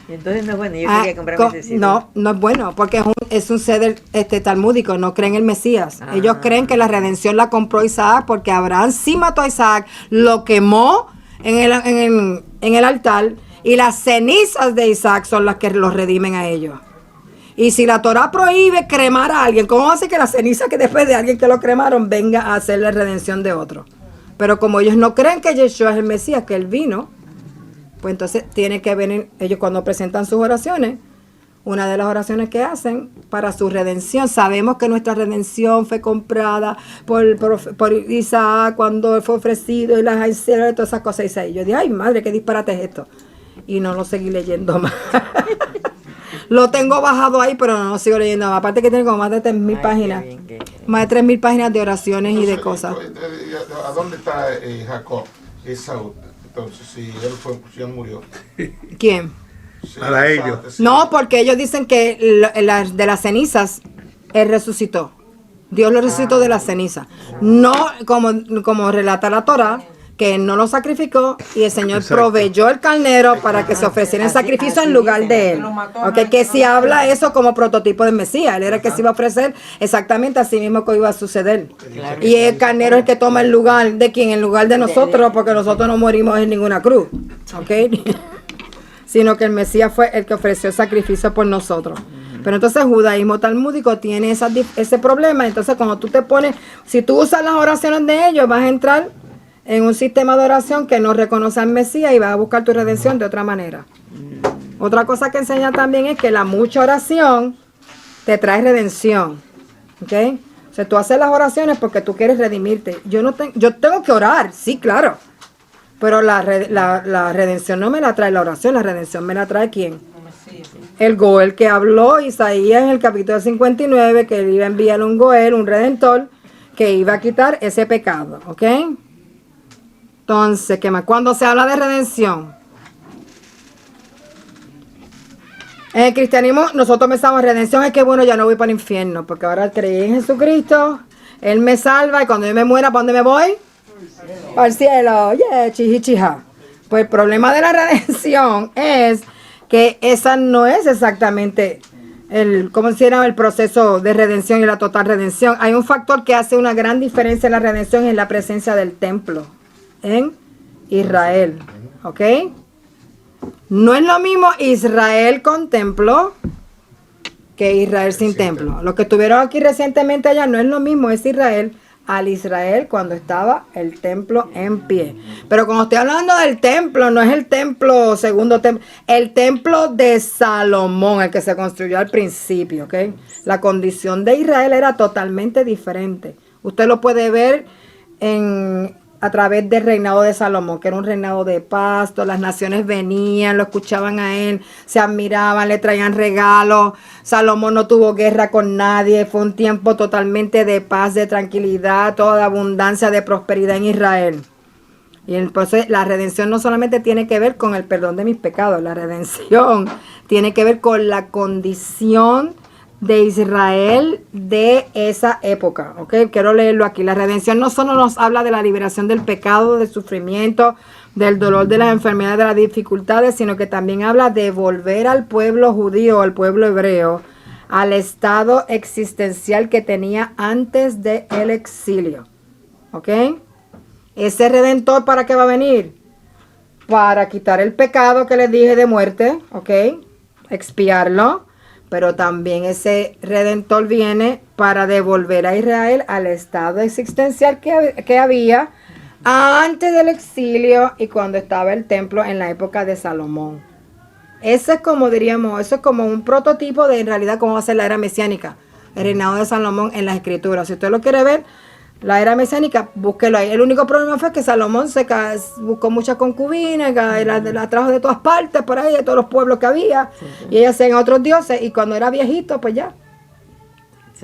Entonces no es bueno, yo quería comprarme ese CD. No es bueno, porque es un ceder talmúdico, no creen en el Mesías. Ellos creen que la redención la compró Isaac porque Abraham sí mató a Isaac, lo quemó en el altar y las cenizas de Isaac son las que los redimen a ellos. Y si la Torah prohíbe cremar a alguien, ¿cómo hace que la ceniza que después de alguien que lo cremaron venga a hacer la redención de otro? Pero como ellos no creen que Yeshua es el Mesías, que él vino, pues entonces tiene que venir, ellos cuando presentan sus oraciones, una de las oraciones que hacen para su redención, sabemos que nuestra redención fue comprada por Isaac cuando fue ofrecido y las hicieron y todas esas cosas. Y yo dije, ay madre, qué disparate es esto. Y no lo seguí leyendo más. Lo tengo bajado ahí, pero no lo sigo leyendo más. Aparte que tiene como más de 3.000 páginas. Más de 3.000 páginas de oraciones y de cosas. ¿A dónde está Jacob? Esaú. Entonces, si él murió. ¿Quién? Sí, Para ellos. sí. No, porque ellos dicen que de las cenizas él resucitó. Dios lo resucitó de las cenizas. No como relata la Torah, que él no lo sacrificó y el Señor Exacto. proveyó el carnero para que se ofreciera en sacrificio en lugar de él. Okay, que si habla eso como prototipo del Mesías, él era el que se iba a ofrecer exactamente así mismo que iba a suceder. Claro. Y el carnero es el que toma el lugar de quien, en lugar de nosotros, porque nosotros no morimos en ninguna cruz. ¿Ok? Sino que el Mesías fue el que ofreció el sacrificio por nosotros. Pero entonces el judaísmo talmúdico tiene ese problema. Entonces cuando tú te pones, si tú usas las oraciones de ellos, vas a entrar en un sistema de oración que no reconoce al Mesías y vas a buscar tu redención de otra manera. Otra cosa que enseña también es que la mucha oración te trae redención. ¿Ok? O sea, tú haces las oraciones porque tú quieres redimirte. Yo tengo que orar, sí, claro. Pero la redención no me la trae la oración, la redención me la trae ¿quién? El Goel que habló Isaías en el capítulo 59, que él iba a enviar un Goel, un redentor, que iba a quitar ese pecado, ¿ok? Entonces, ¿qué más? Cuando se habla de redención, en el cristianismo nosotros pensamos redención es que bueno, ya no voy para el infierno, porque ahora creí en Jesucristo, Él me salva y cuando yo me muera, ¿para dónde me voy? Al cielo, yeah, chihichija. Pues el problema de la redención es que esa no es exactamente ¿cómo se llama? El proceso de redención y la total redención. Hay un factor que hace una gran diferencia en la redención, en la presencia del templo en Israel, ¿ok? No es lo mismo Israel con templo que Israel sin templo. Los que estuvieron aquí recientemente allá no es lo mismo, es Israel al Israel cuando estaba el templo en pie. Pero cuando estoy hablando del templo, no es el templo, segundo templo, el templo de Salomón, el que se construyó al principio, ¿ok? La condición de Israel era totalmente diferente. Usted lo puede ver a través del reinado de Salomón, que era un reinado de paz, todas las naciones venían, lo escuchaban a él, se admiraban, le traían regalos. Salomón no tuvo guerra con nadie, fue un tiempo totalmente de paz, de tranquilidad, toda de abundancia, de prosperidad en Israel. Y entonces la redención no solamente tiene que ver con el perdón de mis pecados, la redención tiene que ver con la condición de Israel de esa época, ¿ok? Quiero leerlo aquí. La redención no solo nos habla de la liberación del pecado, del sufrimiento, del dolor, de las enfermedades, de las dificultades, sino que también habla de volver al pueblo judío, al pueblo hebreo, al estado existencial que tenía antes del exilio, ¿ok? Ese redentor, ¿para qué va a venir? Para quitar el pecado que les dije de muerte, ¿ok? Expiarlo. pero también ese Redentor viene para devolver a Israel al estado existencial que había antes del exilio y cuando estaba el templo en la época de Salomón. Ese es como diríamos, eso es como un prototipo de en realidad cómo va a ser la era mesiánica, el reinado de Salomón en las escrituras. Si usted lo quiere ver, la era mesiánica, búsquelo ahí. El único problema fue que Salomón buscó muchas concubinas, la trajo de todas partes, por ahí, de todos los pueblos que había, y ellas hacían otros dioses, y cuando era viejito, pues ya,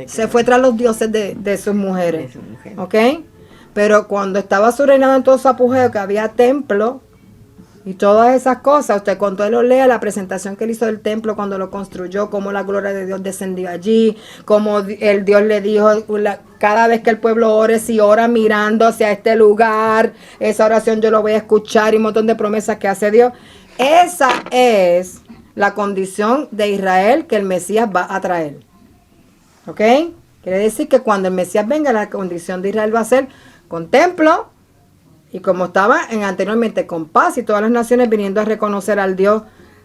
se fue tras los dioses de sus mujeres, ¿ok? Pero cuando estaba su reinado en todo su apogeo, que había templo, y todas esas cosas, usted cuando él lo lea, la presentación que él hizo del templo cuando lo construyó, cómo la gloria de Dios descendió allí, cómo el Dios le dijo, cada vez que el pueblo ore, si ora mirando hacia este lugar, esa oración yo lo voy a escuchar y un montón de promesas que hace Dios. Esa es la condición de Israel que el Mesías va a traer. ¿Ok? Quiere decir que cuando el Mesías venga, la condición de Israel va a ser con templo, y como estaba anteriormente, con paz y todas las naciones viniendo a reconocer al Dios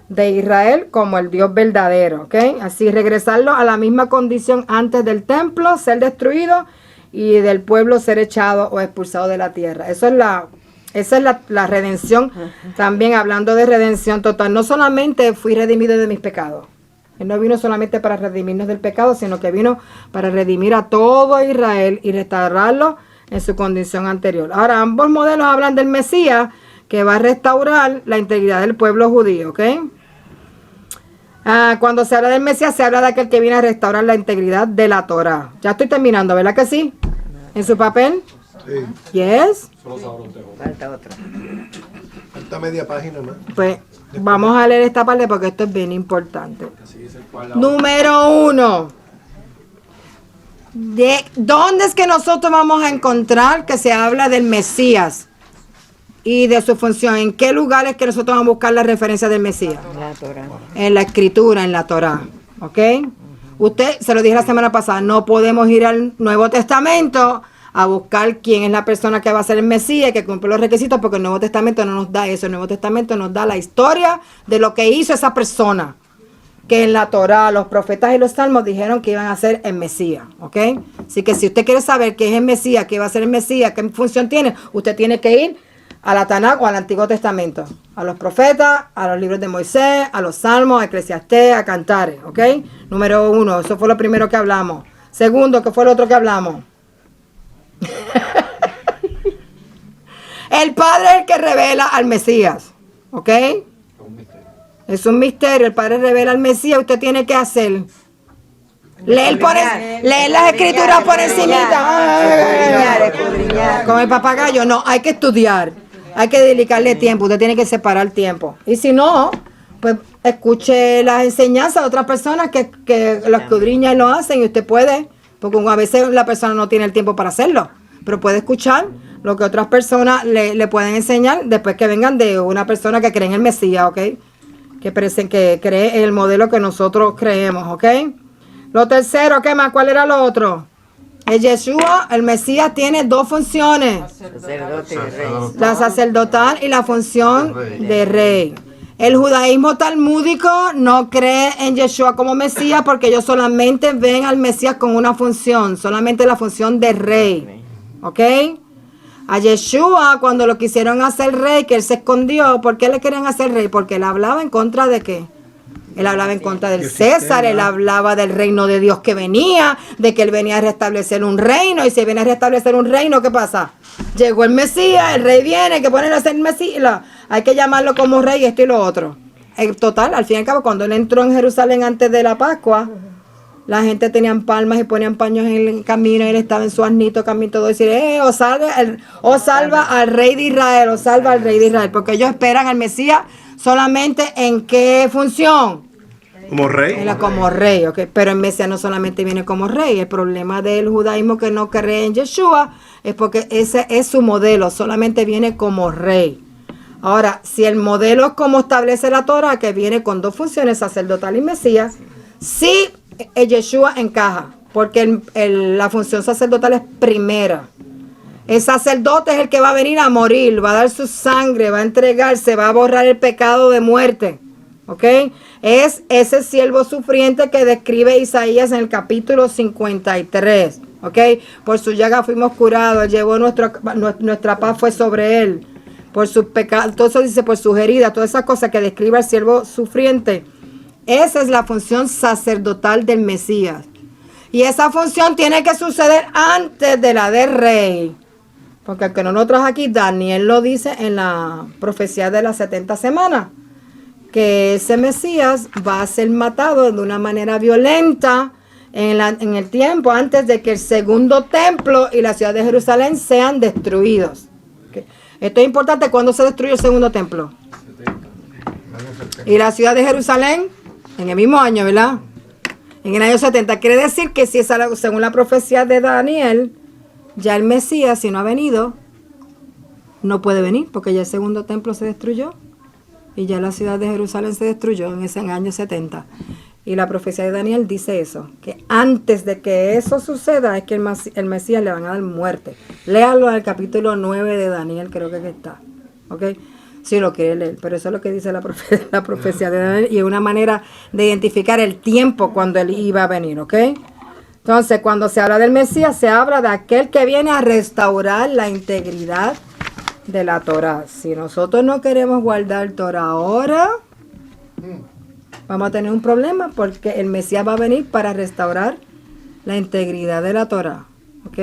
de Israel como el Dios verdadero, ¿ok? Así regresarlo a la misma condición antes del templo, ser destruido y del pueblo ser echado o expulsado de la tierra. Esa es la redención. También hablando de redención total, no solamente fui redimido de mis pecados. Él no vino solamente para redimirnos del pecado, sino que vino para redimir a todo Israel y restaurarlo en su condición anterior. Ahora, ambos modelos hablan del Mesías que va a restaurar la integridad del pueblo judío, ¿ok? Cuando se habla del Mesías, se habla de aquel que viene a restaurar la integridad de la Torá. Ya estoy terminando, ¿verdad que sí? ¿En su papel? Sí. Yes. Falta otro. Falta media página más. Pues vamos a leer esta parte porque esto es bien importante. Número 1. ¿De dónde es que nosotros vamos a encontrar que se habla del Mesías y de su función? ¿En qué lugares que nosotros vamos a buscar la referencia del Mesías? La Torah. En la escritura, en la Torá. ¿Ok? Usted, se lo dije la semana pasada, no podemos ir al Nuevo Testamento a buscar quién es la persona que va a ser el Mesías, que cumple los requisitos, porque el Nuevo Testamento no nos da eso. El Nuevo Testamento nos da la historia de lo que hizo esa persona. Que en la Torá, los profetas y los salmos dijeron que iban a ser el Mesías, ¿ok? Así que si usted quiere saber qué es el Mesías, qué va a ser el Mesías, qué función tiene, usted tiene que ir a la Tanakh o al Antiguo Testamento, a los profetas, a los libros de Moisés, a los salmos, a Eclesiastés, a Cantares, ¿ok? Número 1, eso fue lo primero que hablamos. Segundo, ¿qué fue lo otro que hablamos? El Padre es el que revela al Mesías, ¿ok? Es un misterio, el Padre revela al Mesías, usted tiene que hacer. Leer las escrituras por encimita. Como el papagayo, no, hay que estudiar, hay que dedicarle tiempo, usted tiene que separar tiempo. Y si no, pues escuche las enseñanzas de otras personas que lo escudriñan y lo hacen y usted puede, porque a veces la persona no tiene el tiempo para hacerlo, pero puede escuchar lo que otras personas le pueden enseñar después que vengan de una persona que cree en el Mesías, ¿ok? Que cree en el modelo que nosotros creemos, ¿ok? Lo tercero, ¿qué más? ¿Cuál era lo otro? El Yeshua, el Mesías, tiene dos funciones. Sacerdote y rey. La sacerdotal y la función de rey. El judaísmo talmúdico no cree en Yeshua como Mesías porque ellos solamente ven al Mesías con una función, solamente la función de rey, ¿ok? A Yeshua, cuando lo quisieron hacer rey, que él se escondió, ¿por qué le querían hacer rey? Porque él hablaba en contra de qué. Él hablaba en contra del César, él hablaba del reino de Dios que venía, de que él venía a restablecer un reino, y si viene a restablecer un reino, ¿qué pasa? Llegó el Mesías, el rey viene, hay que ponerlo a ser Mesías, hay que llamarlo como rey, esto y lo otro. Total, al fin y al cabo, cuando él entró en Jerusalén antes de la Pascua, la gente tenían palmas y ponían paños en el camino y él estaba en su asnito camino todo decir, salva al rey de Israel, o salva al rey de Israel, porque ellos esperan al Mesías solamente en qué función. Como rey. Como rey, ok. Pero el Mesías no solamente viene como rey. El problema del judaísmo que no cree en Yeshua es porque ese es su modelo, solamente viene como rey. Ahora, si el modelo es como establece la Torah, que viene con dos funciones, sacerdotal y Mesías, sí, Yeshua encaja, porque la función sacerdotal es primera. El sacerdote es el que va a venir a morir, va a dar su sangre, va a entregarse, va a borrar el pecado de muerte. ¿Ok? Es ese siervo sufriente que describe Isaías en el capítulo 53. ¿Ok? Por su llaga fuimos curados, él llevó nuestra paz fue sobre él. Por sus pecados, todo eso dice por sus heridas, todas esas cosas que describe al siervo sufriente. Esa es la función sacerdotal del Mesías. Y esa función tiene que suceder antes de la del rey. Porque el que no lo trajo aquí, Daniel lo dice en la profecía de las 70 semanas. Que ese Mesías va a ser matado de una manera violenta en el tiempo antes de que el segundo templo y la ciudad de Jerusalén sean destruidos. Okay. Esto es importante. ¿Cuándo se destruyó el segundo templo? 70. Y la ciudad de Jerusalén en el mismo año, ¿verdad? En el año 70. Quiere decir que si esa, según la profecía de Daniel, ya el Mesías, si no ha venido, no puede venir porque ya el segundo templo se destruyó y ya la ciudad de Jerusalén se destruyó en ese año 70. Y la profecía de Daniel dice eso, que antes de que eso suceda es que el Mesías le van a dar muerte. Léalo en el capítulo 9 de Daniel, creo que está. ¿Ok? Si lo quiere leer, pero eso es lo que dice la profecía de Daniel y es una manera de identificar el tiempo cuando él iba a venir. ¿Ok? Entonces, cuando se habla del Mesías, se habla de aquel que viene a restaurar la integridad de la Torah. Si nosotros no queremos guardar Torah ahora, vamos a tener un problema porque el Mesías va a venir para restaurar la integridad de la Torah. ¿Ok?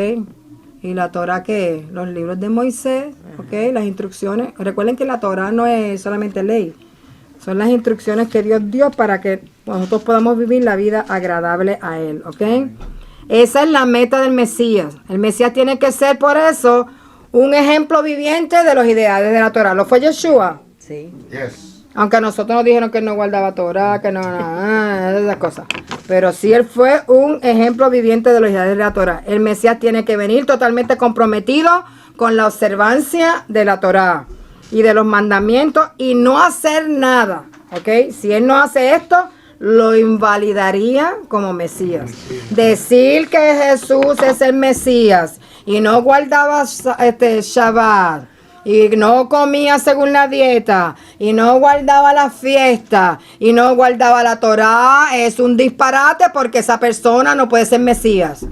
Y la Torah, ¿qué es? Los libros de Moisés, ¿ok? Las instrucciones. Recuerden que la Torah no es solamente ley. Son las instrucciones que Dios dio para que nosotros podamos vivir la vida agradable a Él, ¿ok? Esa es la meta del Mesías. El Mesías tiene que ser, por eso, un ejemplo viviente de los ideales de la Torah. ¿Lo fue Yeshua? Sí. Yes. Aunque a nosotros nos dijeron que él no guardaba Torah, que no, esas cosas. Pero sí, él fue un ejemplo viviente de los ideales de la Torah. El Mesías tiene que venir totalmente comprometido con la observancia de la Torah y de los mandamientos y no hacer nada, ¿ok? Si él no hace esto, lo invalidaría como Mesías. Decir que Jesús es el Mesías y no guardaba Shabbat y no comía según la dieta y no guardaba la fiesta y no guardaba la Torah es un disparate porque esa persona no puede ser Mesías,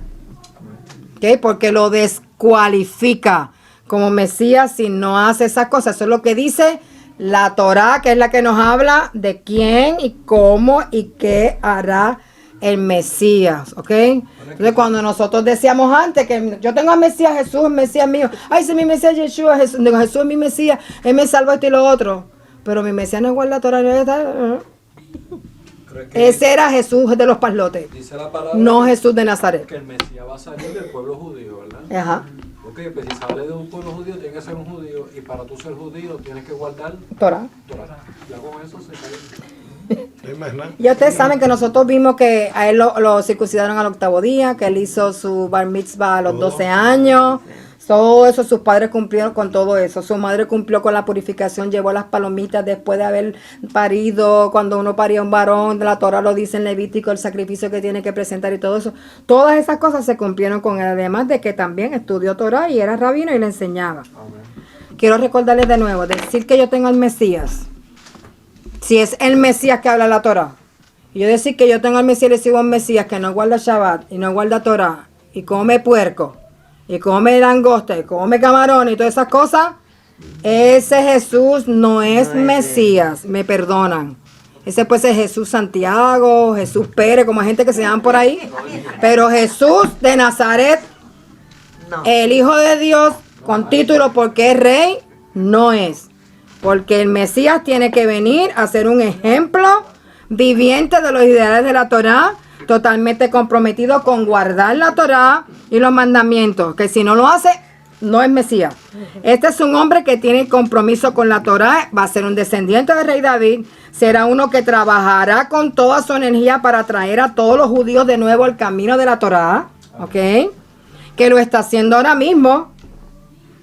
¿ok? Porque lo descualifica como Mesías si no hace esas cosas. Eso es lo que dice la Torá, que es la que nos habla de quién y cómo y qué hará el Mesías, ¿ok? Entonces cuando nosotros decíamos antes que yo tengo al Mesías, Jesús es Mesías mío, ay, si mi Mesías Yeshua, Jesús es mi Mesías, él me salva esto y lo otro, pero mi Mesías no guarda la Torá, ese era Jesús de los parlotes, Dice la palabra no Jesús de Nazaret. que el Mesías va a salir del pueblo judío, ¿verdad? Ajá. Ok, pues si sale de un pueblo judío, tiene que ser un judío. Y para tú ser judío, tienes que guardar Torah. Torah. Ya con eso se cae. No hay más nada. Ya ustedes saben que nosotros vimos que a él lo circuncidaron al 8º día, que él hizo su bar mitzvah a los 12 años. Todo eso, sus padres cumplieron con todo eso. Su madre cumplió con la purificación, llevó las palomitas después de haber parido. Cuando uno paría un varón, la Torah lo dice en Levítico, el sacrificio que tiene que presentar y todo eso. Todas esas cosas se cumplieron con él, además de que también estudió Torah y era rabino y le enseñaba. Quiero recordarles de nuevo, decir que yo tengo al Mesías. Si es el Mesías que habla la Torah. Y yo decir que yo tengo al Mesías y le sigo a un Mesías que no guarda Shabbat y no guarda Torah y come puerco y come langosta y come camarón y todas esas cosas, ese Jesús no es Mesías, me perdonan. Ese puede ser Jesús Santiago, Jesús Pérez, como hay gente que se llaman por ahí. Pero Jesús de Nazaret, No. el Hijo de Dios, con título porque es rey, no es. Porque el Mesías tiene que venir a ser un ejemplo viviente de los ideales de la Torá, totalmente comprometido con guardar la Torá y los mandamientos, que si no lo hace, no es Mesías. Este es un hombre que tiene compromiso con la Torá, va a ser un descendiente del rey David, será uno que trabajará con toda su energía para traer a todos los judíos de nuevo al camino de la Torá, ¿ok? Que lo está haciendo ahora mismo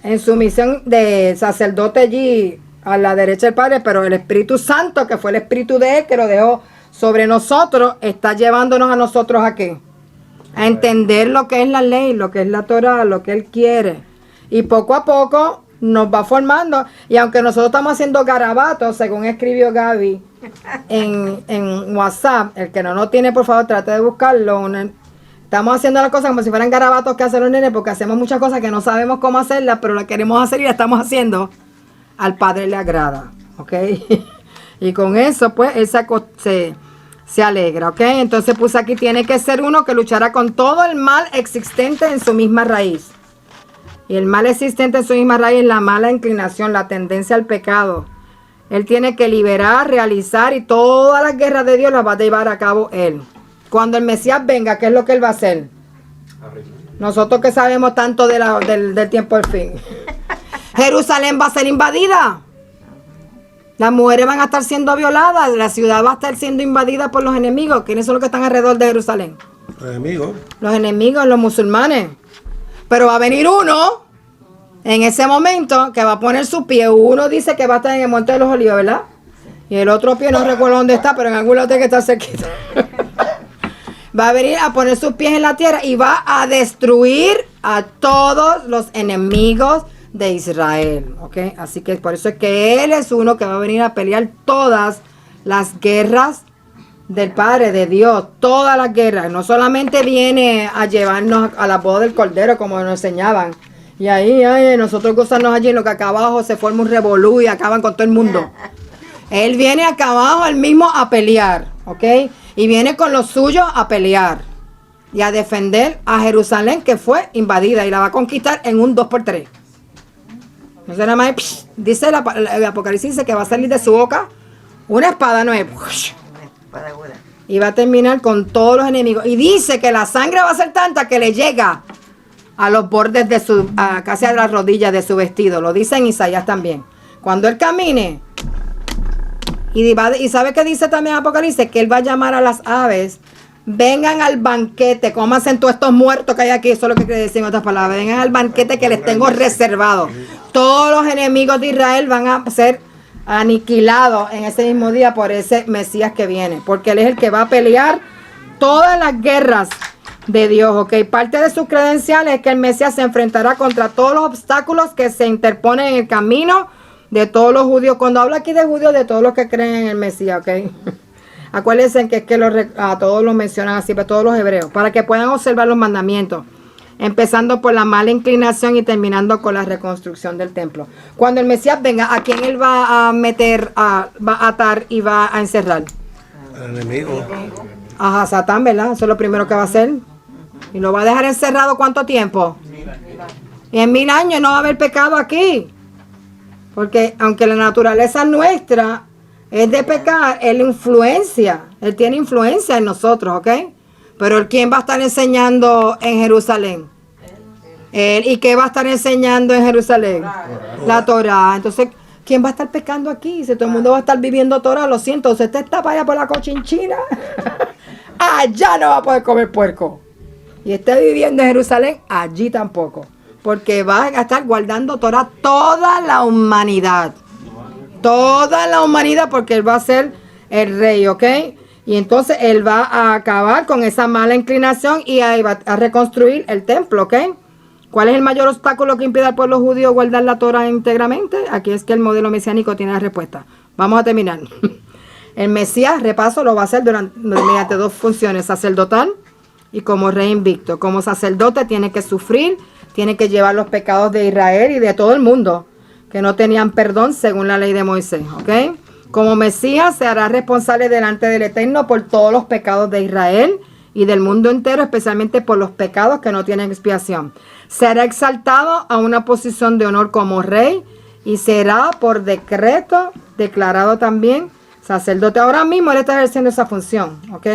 en su misión de sacerdote allí a la derecha del Padre, pero el Espíritu Santo, que fue el Espíritu de Él, que lo dejó sobre nosotros, está llevándonos a nosotros a qué? A entender lo que es la ley, lo que es la Torah, lo que Él quiere. Y poco a poco nos va formando. Y aunque nosotros estamos haciendo garabatos, según escribió Gaby, en WhatsApp. El que no lo tiene, por favor, trate de buscarlo. Estamos haciendo las cosas como si fueran garabatos que hacen los nenes, porque hacemos muchas cosas que no sabemos cómo hacerlas, pero las queremos hacer y las estamos haciendo. Al Padre le agrada, ¿ok? Y con eso, pues, él se alegra, ¿ok? Entonces puse aquí, tiene que ser uno que luchará con todo el mal existente en su misma raíz. Y el mal existente en su misma raíz es la mala inclinación, la tendencia al pecado. Él tiene que liberar, realizar, y todas las guerras de Dios las va a llevar a cabo él. Cuando el Mesías venga, ¿qué es lo que él va a hacer? Nosotros que sabemos tanto del tiempo del fin. Jerusalén va a ser invadida. Las mujeres van a estar siendo violadas. La ciudad va a estar siendo invadida por los enemigos. ¿Quiénes son los que están alrededor de Jerusalén? Los enemigos. Los enemigos, los musulmanes. Pero va a venir uno en ese momento que va a poner su pie. Uno dice que va a estar en el Monte de los Olivos, ¿verdad? Y el otro pie no recuerdo dónde está, pero en algún lado tiene que estar cerquita. Va a venir a poner sus pies en la tierra y va a destruir a todos los enemigos de Israel, ¿ok? Así que por eso es que Él es uno que va a venir a pelear todas las guerras del Padre, de Dios, todas las guerras. No solamente viene a llevarnos a la boda del Cordero como nos enseñaban, y ahí nosotros gozarnos allí en lo que acá abajo se forma un revolú y acaban con todo el mundo. Él viene acá abajo él mismo a pelear, ¿ok? Y viene con los suyos a pelear y a defender a Jerusalén, que fue invadida, y la va a conquistar en un 2x3. No sé, nada más, dice el Apocalipsis, dice que va a salir de su boca una espada nueva. Para aguda. Y va a terminar con todos los enemigos. Y dice que la sangre va a ser tanta que le llega a los bordes de casi a las rodillas de su vestido. Lo dice en Isaías también. Cuando él camine. Y sabe que dice también Apocalipsis, que él va a llamar a las aves. Vengan al banquete, cómanse todos estos muertos que hay aquí. Eso es lo que quiere decir en otras palabras. Vengan al banquete que les tengo reservado. Todos los enemigos de Israel van a ser aniquilados en ese mismo día por ese Mesías que viene. Porque él es el que va a pelear todas las guerras de Dios, ¿ok? Parte de sus credenciales es que el Mesías se enfrentará contra todos los obstáculos que se interponen en el camino de todos los judíos. Cuando habla aquí de judíos, de todos los que creen en el Mesías, ¿ok? Acuérdense que es que a todos los mencionan así, para todos los hebreos, para que puedan observar los mandamientos, empezando por la mala inclinación y terminando con la reconstrucción del templo. Cuando el Mesías venga, ¿a quién él va a meter, va a atar y va a encerrar? Al enemigo. A Satán, ¿verdad? Eso es lo primero que va a hacer. ¿Y lo va a dejar encerrado cuánto tiempo? Y en 1000 años no va a haber pecado aquí. Porque aunque la naturaleza nuestra es de pecar, él influencia. Él tiene influencia en nosotros, ¿ok? Pero ¿quién va a estar enseñando en Jerusalén? Él. ¿Y qué va a estar enseñando en Jerusalén? La Torá. Entonces, ¿quién va a estar pecando aquí? Si todo el mundo va a estar viviendo Torá, lo siento, usted está para allá por la cochinchina. Allá no va a poder comer puerco. Y esté viviendo en Jerusalén, allí tampoco. Porque va a estar guardando Torá toda la humanidad. Toda la humanidad, porque él va a ser el rey, ¿ok? Y entonces él va a acabar con esa mala inclinación y va a reconstruir el templo, ¿ok? ¿Cuál es el mayor obstáculo que impide al pueblo judío guardar la Torá íntegramente? Aquí es que el modelo mesiánico tiene la respuesta. Vamos a terminar. El Mesías, repaso, lo va a hacer mediante 2 funciones, sacerdotal y como rey invicto. Como sacerdote tiene que sufrir, tiene que llevar los pecados de Israel y de todo el mundo que no tenían perdón según la ley de Moisés, ¿ok? Como Mesías se hará responsable delante del Eterno por todos los pecados de Israel y del mundo entero, especialmente por los pecados que no tienen expiación. Será exaltado a una posición de honor como rey y será por decreto declarado también sacerdote. Ahora mismo él está ejerciendo esa función, ¿ok?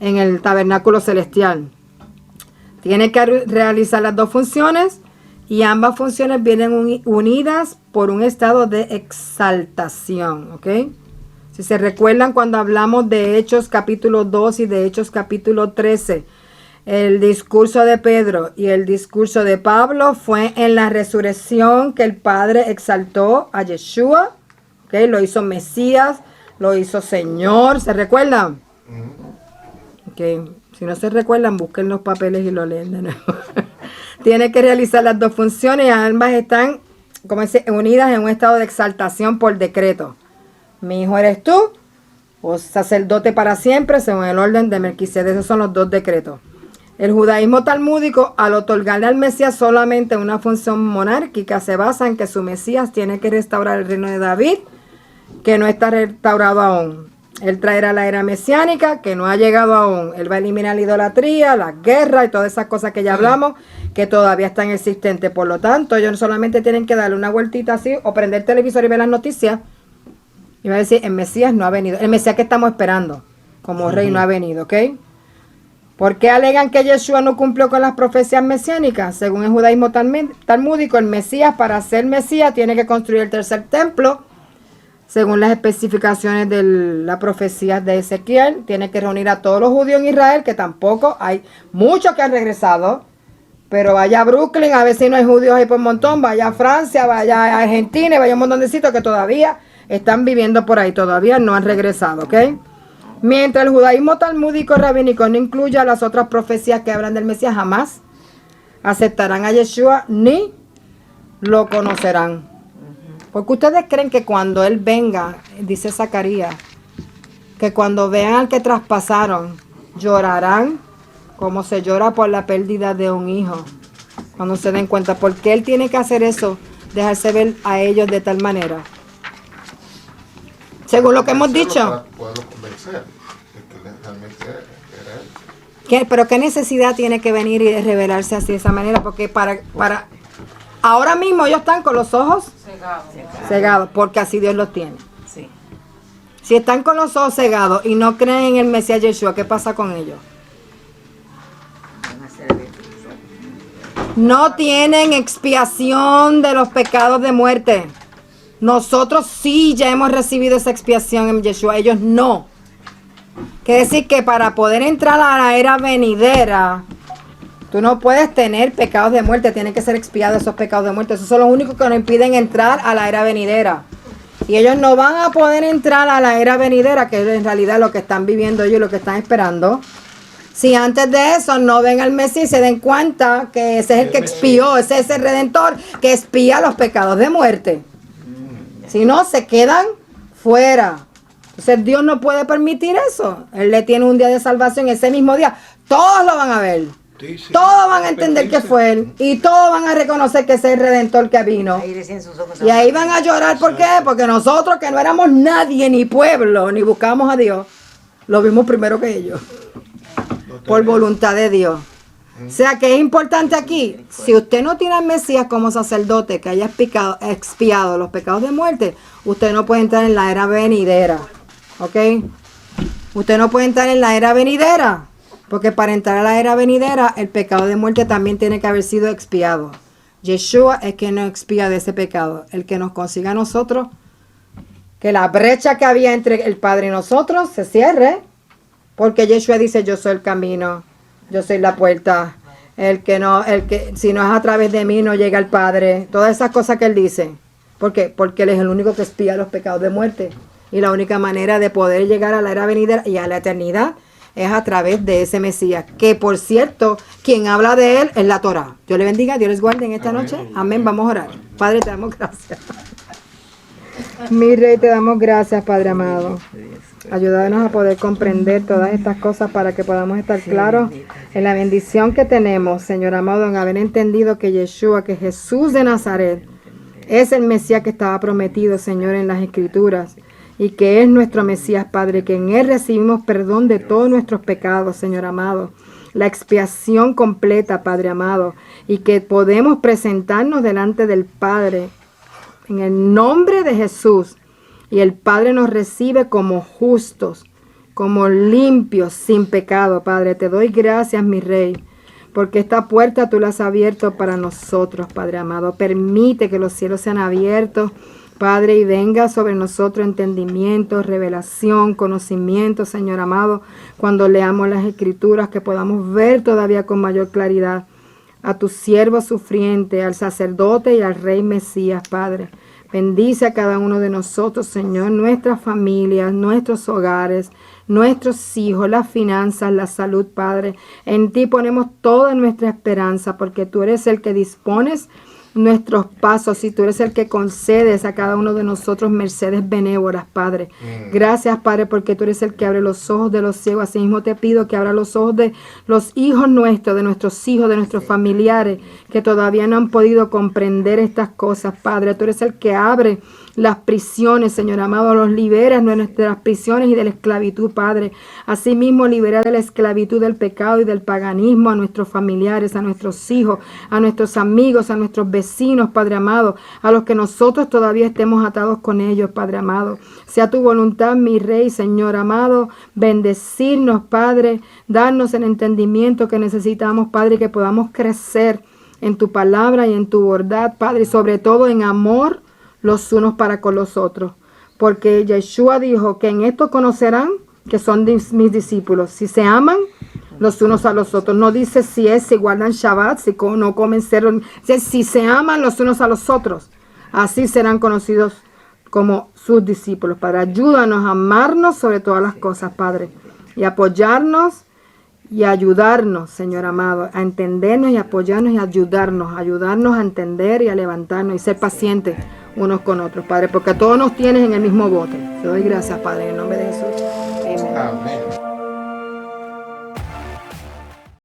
En el tabernáculo celestial. Tiene que realizar las 2 funciones y ambas funciones vienen unidas por un estado de exaltación, ¿ok? Si se recuerdan cuando hablamos de Hechos capítulo 2 y de Hechos capítulo 13, el discurso de Pedro y el discurso de Pablo fue en la resurrección que el Padre exaltó a Yeshua, ¿ok? Lo hizo Mesías, lo hizo Señor, ¿se recuerdan? Ok, si no se recuerdan, busquen los papeles y lo leen de nuevo. Tiene que realizar las 2 funciones y ambas están, como dice, unidas en un estado de exaltación por decreto. Mi hijo eres tú, o sacerdote para siempre, según el orden de Melquisedec. Esos son los dos decretos. El judaísmo talmúdico, al otorgarle al Mesías solamente una función monárquica, se basa en que su Mesías tiene que restaurar el reino de David, que no está restaurado aún. Él traerá la era mesiánica, que no ha llegado aún. Él va a eliminar la idolatría, la guerra y todas esas cosas que ya hablamos, que todavía están existentes. Por lo tanto, ellos solamente tienen que darle una vueltita así, o prender el televisor y ver las noticias, y va a decir, el Mesías no ha venido. El Mesías que estamos esperando como rey no ha venido, ¿ok? ¿Por qué alegan que Yeshua no cumplió con las profecías mesiánicas? Según el judaísmo talmúdico, el Mesías, para ser Mesías, tiene que construir el tercer templo. Según las especificaciones de la profecía de Ezequiel, tiene que reunir a todos los judíos en Israel, que tampoco hay muchos que han regresado. Pero vaya a Brooklyn, a ver si no hay judíos ahí por un montón. Vaya a Francia, vaya a Argentina, vaya a un montón de sitios que todavía están viviendo por ahí, todavía no han regresado, ¿ok? Mientras el judaísmo talmúdico rabínico no incluya las otras profecías que hablan del Mesías, jamás aceptarán a Yeshua ni lo conocerán. Porque ustedes creen que cuando Él venga, dice Zacarías, que cuando vean al que traspasaron, llorarán como se llora por la pérdida de un hijo. Cuando se den cuenta, ¿por qué Él tiene que hacer eso? Dejarse ver a ellos de tal manera. Según lo que hemos dicho. Para poderlo convencer de que realmente era él. Pero ¿qué necesidad tiene que venir y revelarse así de esa manera? Porque para ahora mismo ellos están con los ojos cegados, porque así Dios los tiene. Sí. Si están con los ojos cegados y no creen en el Mesías Yeshua, ¿qué pasa con ellos? Van a ser de- No tienen expiación de los pecados de muerte. Nosotros sí ya hemos recibido esa expiación en Yeshua, ellos no. Quiere decir que para poder entrar a la era venidera, tú no puedes tener pecados de muerte, tienen que ser expiados esos pecados de muerte. Esos son los únicos que nos impiden entrar a la era venidera. Y ellos no van a poder entrar a la era venidera, que es en realidad lo que están viviendo ellos y lo que están esperando. Si antes de eso no ven al Mesías y se den cuenta que ese es el que expió, ese es el Redentor que expía los pecados de muerte. Si no, se quedan fuera. Entonces Dios no puede permitir eso. Él le tiene un día de salvación ese mismo día. Todos lo van a ver. Sí, sí. Todos van a entender que fue Él. Y todos van a reconocer que ese es el Redentor que vino. Ahí recién sus ojos. Y ahí van a llorar. ¿Por qué? Porque nosotros que no éramos nadie, ni pueblo, ni buscábamos a Dios, lo vimos primero que ellos. Por voluntad de Dios. O sea que es importante aquí, si usted no tiene al Mesías como sacerdote que haya expiado los pecados de muerte, usted no puede entrar en la era venidera. ¿Ok? Usted no puede entrar en la era venidera. Porque para entrar a la era venidera, el pecado de muerte también tiene que haber sido expiado. Yeshua es quien nos expía de ese pecado. El que nos consiga a nosotros, que la brecha que había entre el Padre y nosotros se cierre. Porque Yeshua dice, yo soy el camino, yo soy la puerta. Si no es a través de mí, no llega al Padre. Todas esas cosas que Él dice. ¿Por qué? Porque Él es el único que expía los pecados de muerte. Y la única manera de poder llegar a la era venidera y a la eternidad es a través de ese Mesías. Que, por cierto, quien habla de Él es la Torá. Dios le bendiga, Dios les guarde en esta noche. Amén, vamos a orar. Padre, te damos gracias. Mi Rey, te damos gracias, Padre amado. Ayúdanos a poder comprender todas estas cosas para que podamos estar claros en la bendición que tenemos, Señor amado, en haber entendido que Yeshua, que Jesús de Nazaret, es el Mesías que estaba prometido, Señor, en las Escrituras, y que es nuestro Mesías, Padre, que en Él recibimos perdón de todos nuestros pecados, Señor amado, la expiación completa, Padre amado, y que podemos presentarnos delante del Padre en el nombre de Jesús. Y el Padre nos recibe como justos, como limpios, sin pecado, Padre. Te doy gracias, mi Rey, porque esta puerta tú la has abierto para nosotros, Padre amado. Permite que los cielos sean abiertos, Padre, y venga sobre nosotros entendimiento, revelación, conocimiento, Señor amado, cuando leamos las Escrituras, que podamos ver todavía con mayor claridad a tu siervo sufriente, al sacerdote y al Rey Mesías, Padre. Bendice a cada uno de nosotros, Señor, nuestras familias, nuestros hogares, nuestros hijos, las finanzas, la salud, Padre. En ti ponemos toda nuestra esperanza, porque tú eres el que dispones nuestros pasos y tú eres el que concedes a cada uno de nosotros mercedes benévolas, Padre. Gracias, Padre, porque tú eres el que abre los ojos de los ciegos. Asimismo te pido que abra los ojos de los hijos nuestros, de nuestros hijos, de nuestros familiares que todavía no han podido comprender estas cosas, Padre. Tú eres el que abre las prisiones, Señor amado, los liberas de nuestras prisiones y de la esclavitud, Padre. Asimismo, libera de la esclavitud del pecado y del paganismo a nuestros familiares, a nuestros hijos, a nuestros amigos, a nuestros vecinos, Padre amado, a los que nosotros todavía estemos atados con ellos, Padre amado. Sea tu voluntad, mi Rey, Señor amado, bendecirnos, Padre, darnos el entendimiento que necesitamos, Padre, y que podamos crecer en tu palabra y en tu verdad, Padre, y sobre todo en amor los unos para con los otros, porque Yeshua dijo que en esto conocerán que son mis discípulos, si se aman los unos a los otros. No dice si guardan Shabbat, si no comen cerdo, si se aman los unos a los otros, así serán conocidos como sus discípulos. Padre, ayúdanos a amarnos sobre todas las cosas, Padre, y apoyarnos y ayudarnos, Señor amado, a entendernos y apoyarnos y ayudarnos a entender y a levantarnos y ser pacientes unos con otros, Padre, porque todos nos tienes en el mismo bote. Te doy gracias, Padre, en el nombre de Jesús. Amén. Amén.